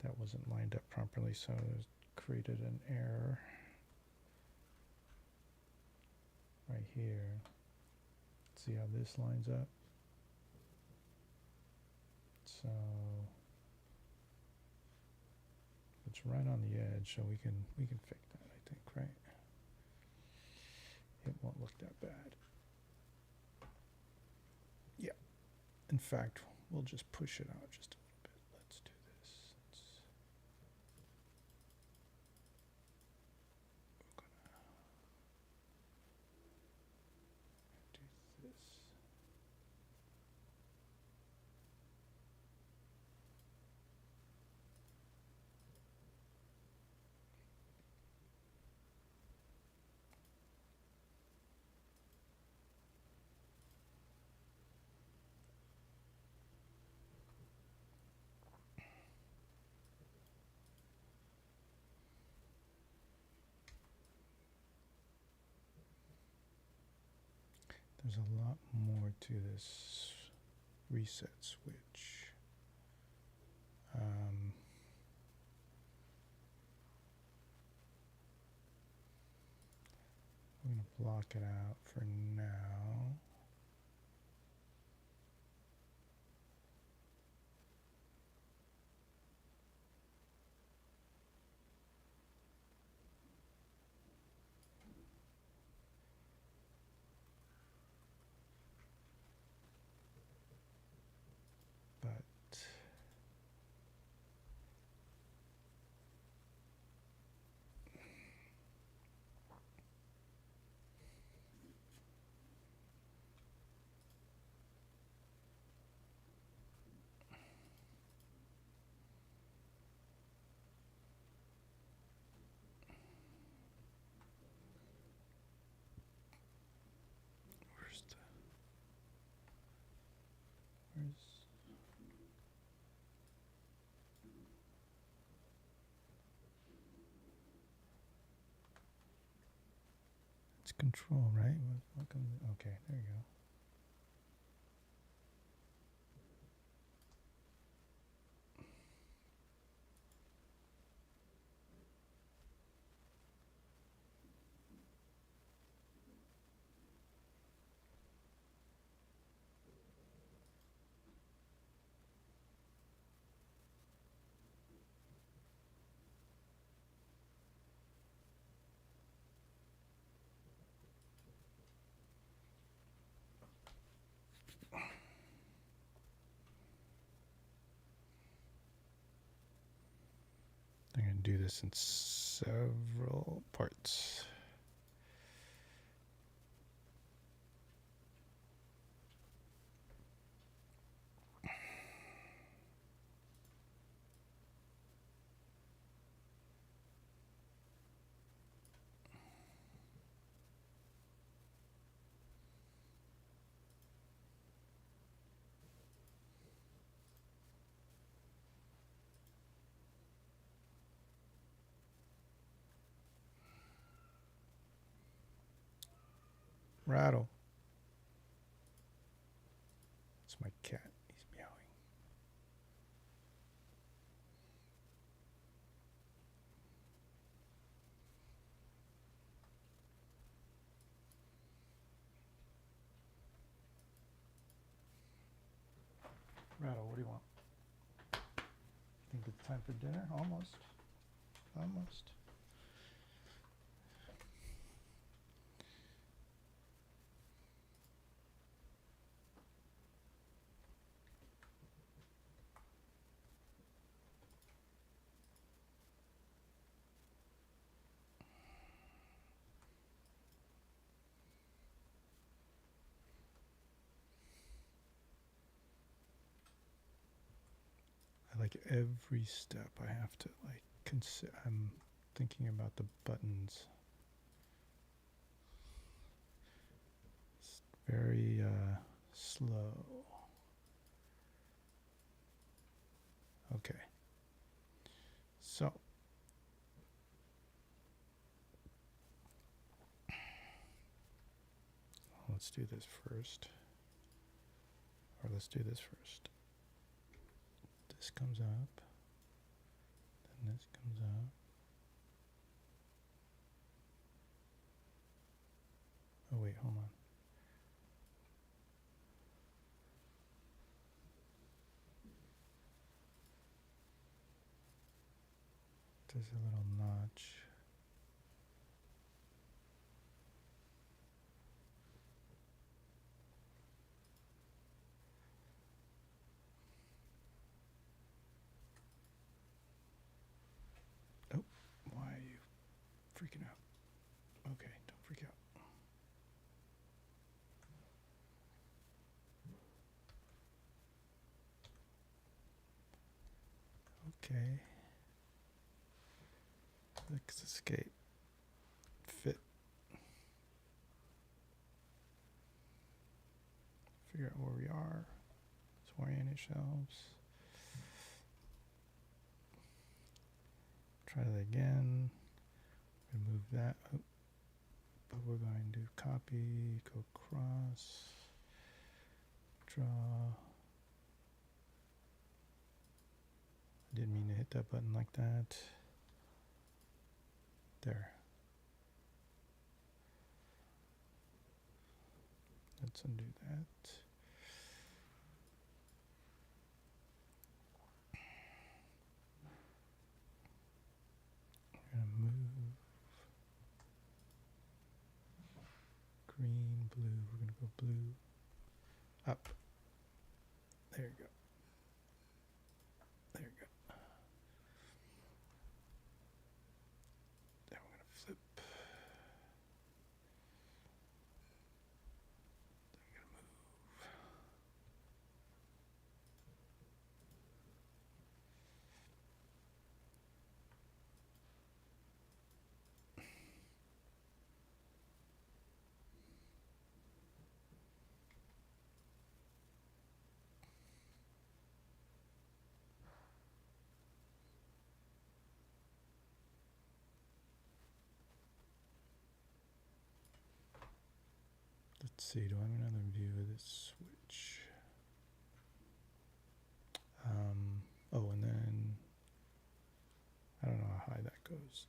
that wasn't lined up properly, so it created an error right here. See how this lines up? So it's right on the edge, so we can fix that, I think, right? It won't look that bad. Yeah. In fact, we'll just push it out just a little bit. Let's do this. We're gonna do this. There's a lot more to this reset switch. I'm going to block it out for now. But where's it's control, right? Okay, there you go. can do this in several parts. Rattle. It's my cat. He's meowing. Rattle, what do you want? Think it's time for dinner? Almost. Almost. Like every step I have to like consider. I'm thinking about the buttons. It's very slow. Okay. So let's do this first. Or let's do this first. This comes up, then this comes up. Oh wait, hold on. There's a little notch. Oh, why are you freaking out? Okay, don't freak out. Okay. Let's escape. Fit. Figure out where we are. Let's orient ourselves. Try that again. Remove that. Oh. But we're going to copy, go across, draw. I didn't mean to hit that button like that. There. Let's undo that. We're going to move green, blue. We're going to go blue, up. There you go. There you go. Then we're going to flip. Let's see, do I have another view of this switch? Oh, and then I don't know how high that goes.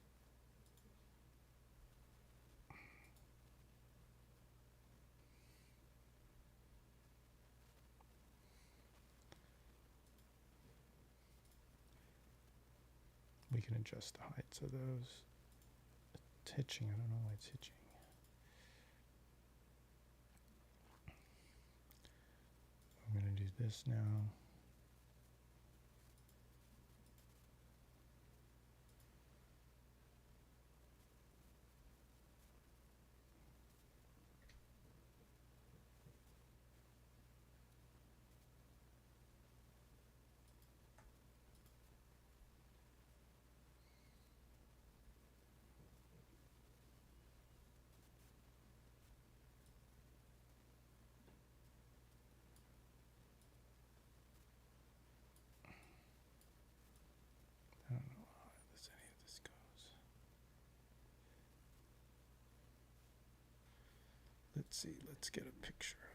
We can adjust the heights of those. It's hitching, I don't know why it's hitching. I'm going to do this now. let's see, let's get a picture of,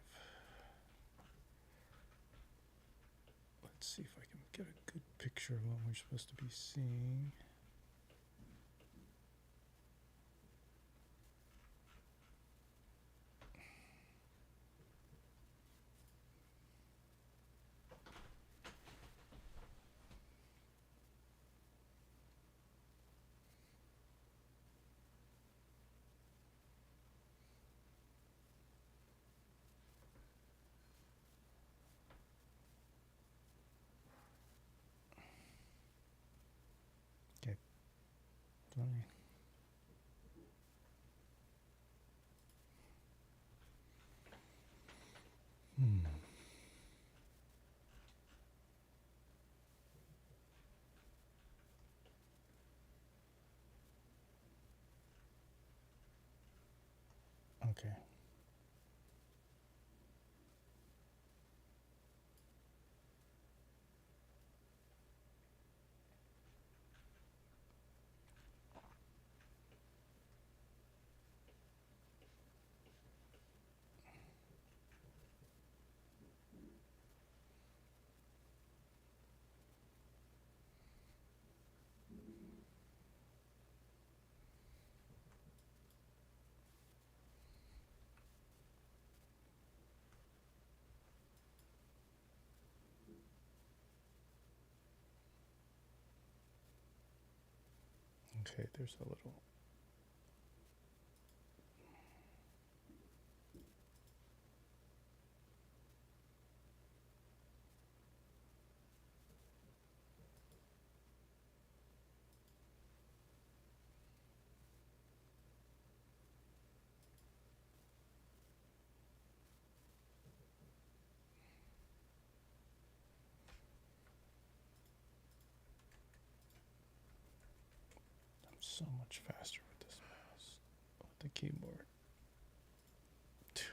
let's see if I can get a good picture of what we're supposed to be seeing. Funny. Okay. Okay, there's a little. I'm so much faster with this mouse, with the keyboard. This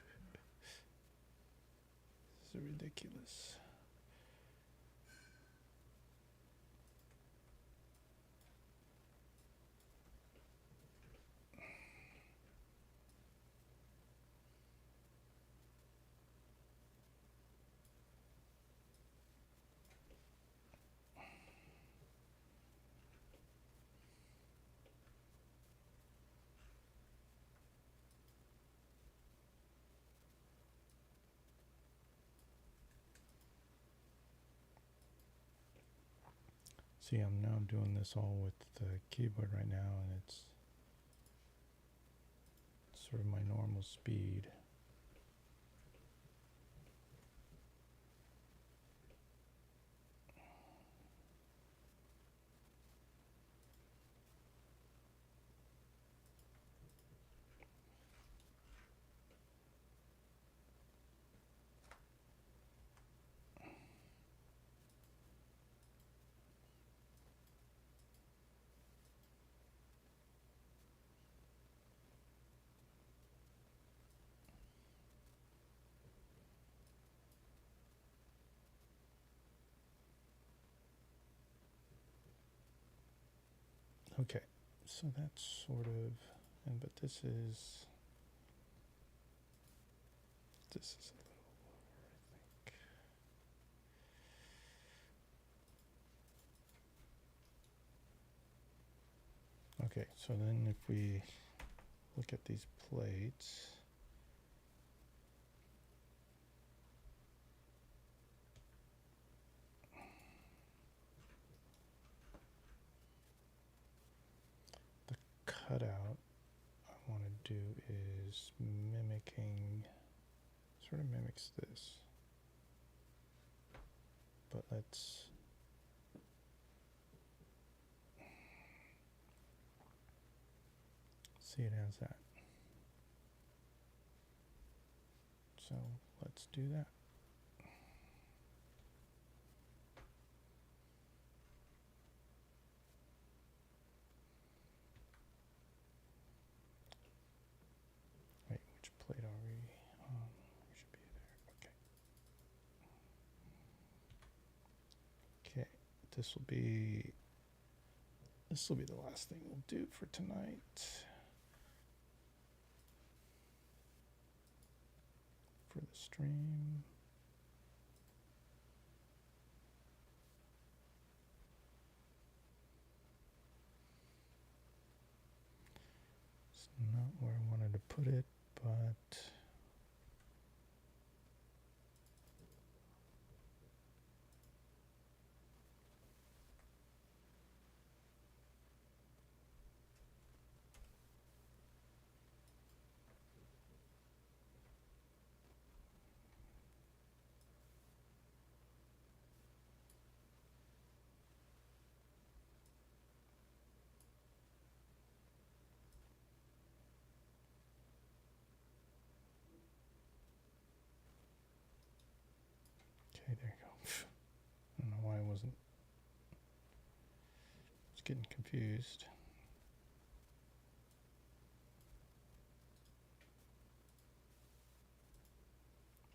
is ridiculous. See, I'm now doing this all with the keyboard right now, and it's sort of my normal speed. Okay, so that's sort of, and but this is a little lower, I think. Okay, so then if we look at these plates, the cutout I want to do is sort of mimics this, but let's see it as that. So let's do that. Wait, which plate are we on? We should be there. Okay. Okay, this will be the last thing we'll do for tonight. for the stream. It's not where I wanted to put it, but okay, there you go. I don't know why I wasn't. It's getting confused.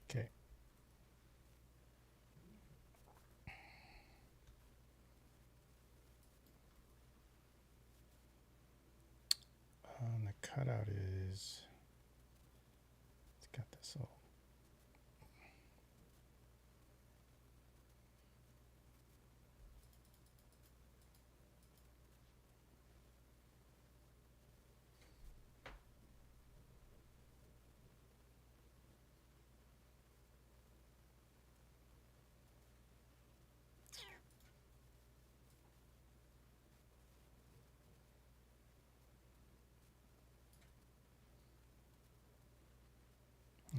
Okay. The cutout is, it's got this little,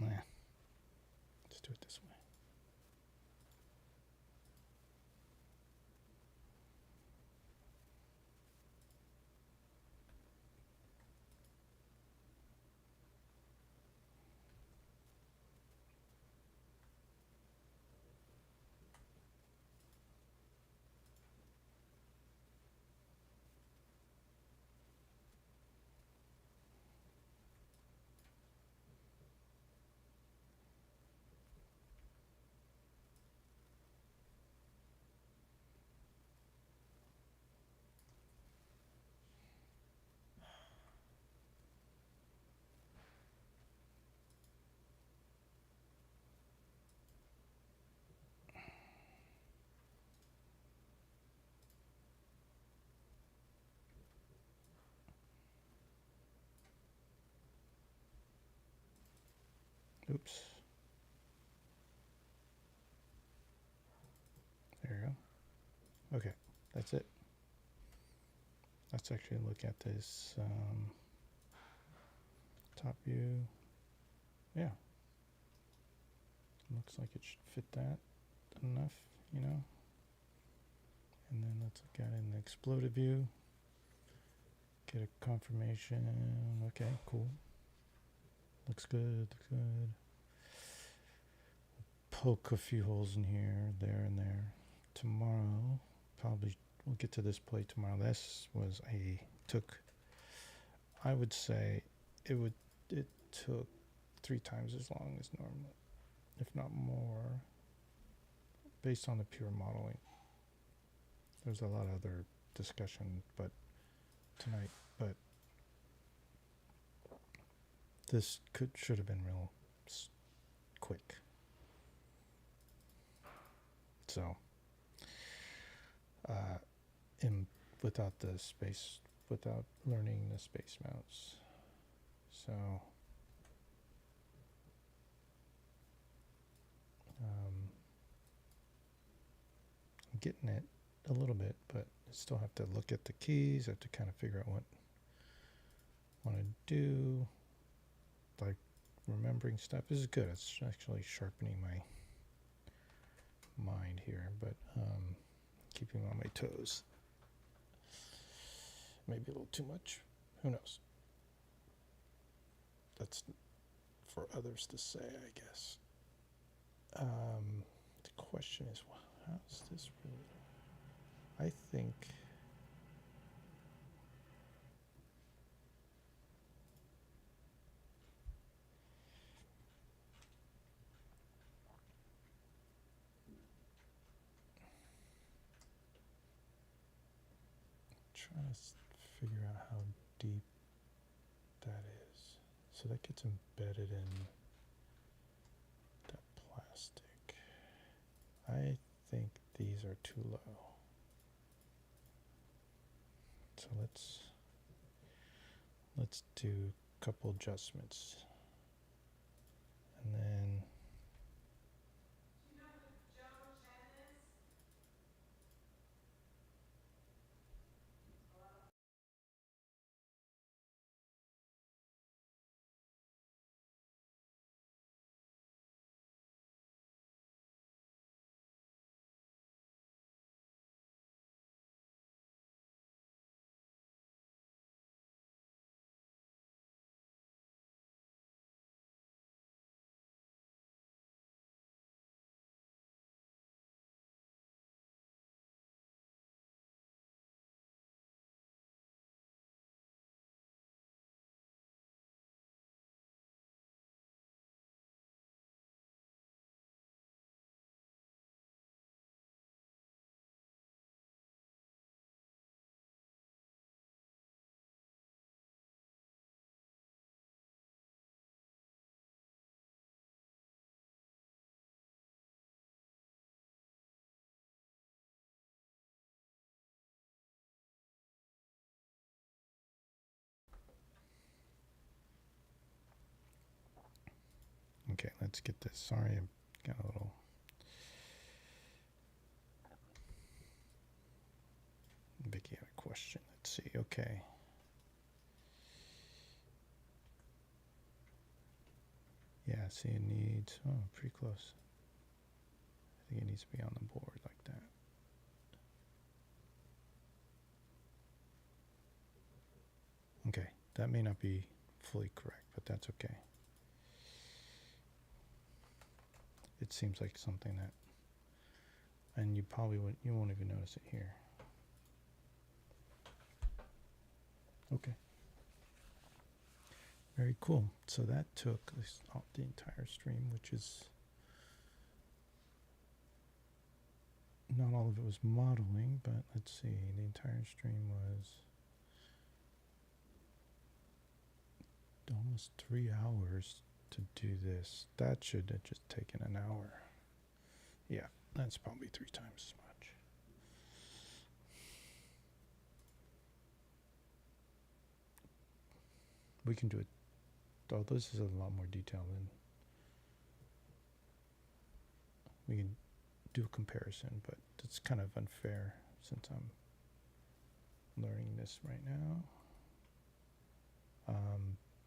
nah, let's do it this way. Oops. There you go. Okay, that's it. Let's actually look at this top view. Yeah. Looks like it should fit that enough, you know. And then let's look at it in the exploded view. Get a confirmation. Okay, cool. Looks good, looks good. Poke a few holes in here, there, and there. Tomorrow, probably we'll get to this play tomorrow. This was I would say it took 3 times as long as normal, if not more, based on the pure modeling. There's a lot of other discussion tonight, but this should have been real quick. So, without learning the SpaceMouse. So, I'm getting it a little bit, but I still have to look at the keys. I have to kind of figure out what I want to do. Like remembering stuff. This is good. It's actually sharpening my mind here, but keeping on my toes. Maybe a little too much. Who knows? That's for others to say, I guess. The question is, how's this really? I think trying to figure out how deep that is. So that gets embedded in I think these are too low. So let's do a couple adjustments. And then okay, let's get this. Sorry, I got a little. Vicky had a question. Let's see. Okay. Yeah, see, it needs. Oh, pretty close. I think it needs to be on the board like that. Okay, that may not be fully correct, but that's okay. It seems like something that, and you won't even notice it here. Okay. Very cool. So that took the entire stream, which is not all of it was modeling, but let's see, the entire stream was almost 3 hours to do this. That should have just taken an hour. Yeah, that's probably 3 times as much. We can do it, though this is a lot more detailed than we can do a comparison, but it's kind of unfair since I'm learning this right now.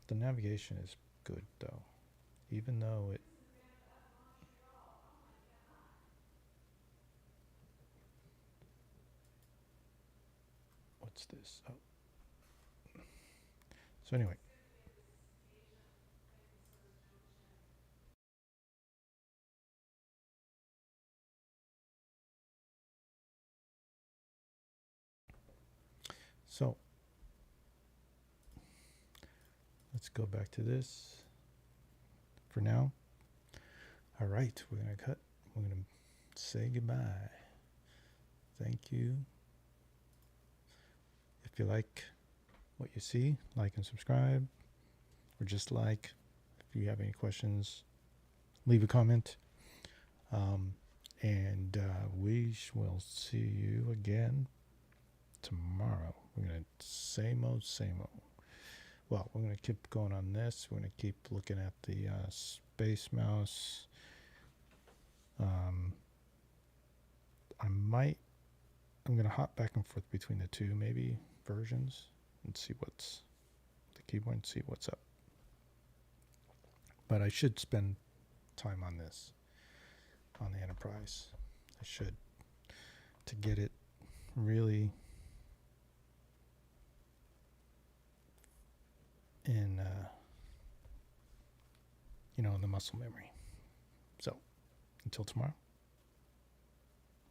The navigation is good though, even though it what's this? Oh. So anyway. So let's go back to this for now. All right, we're going to cut. We're going to say goodbye. Thank you. If you like what you see, like and subscribe, or just like. If you have any questions, leave a comment. And we will see you again tomorrow. We're going to same old. Well, we're going to keep going on this. We're going to keep looking at the SpaceMouse. I'm going to hop back and forth between the two maybe versions and see what's the keyboard and see what's up. But I should spend time on this, on the Enterprise. I should, to get it really in, in the muscle memory. So until tomorrow,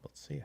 we'll see ya.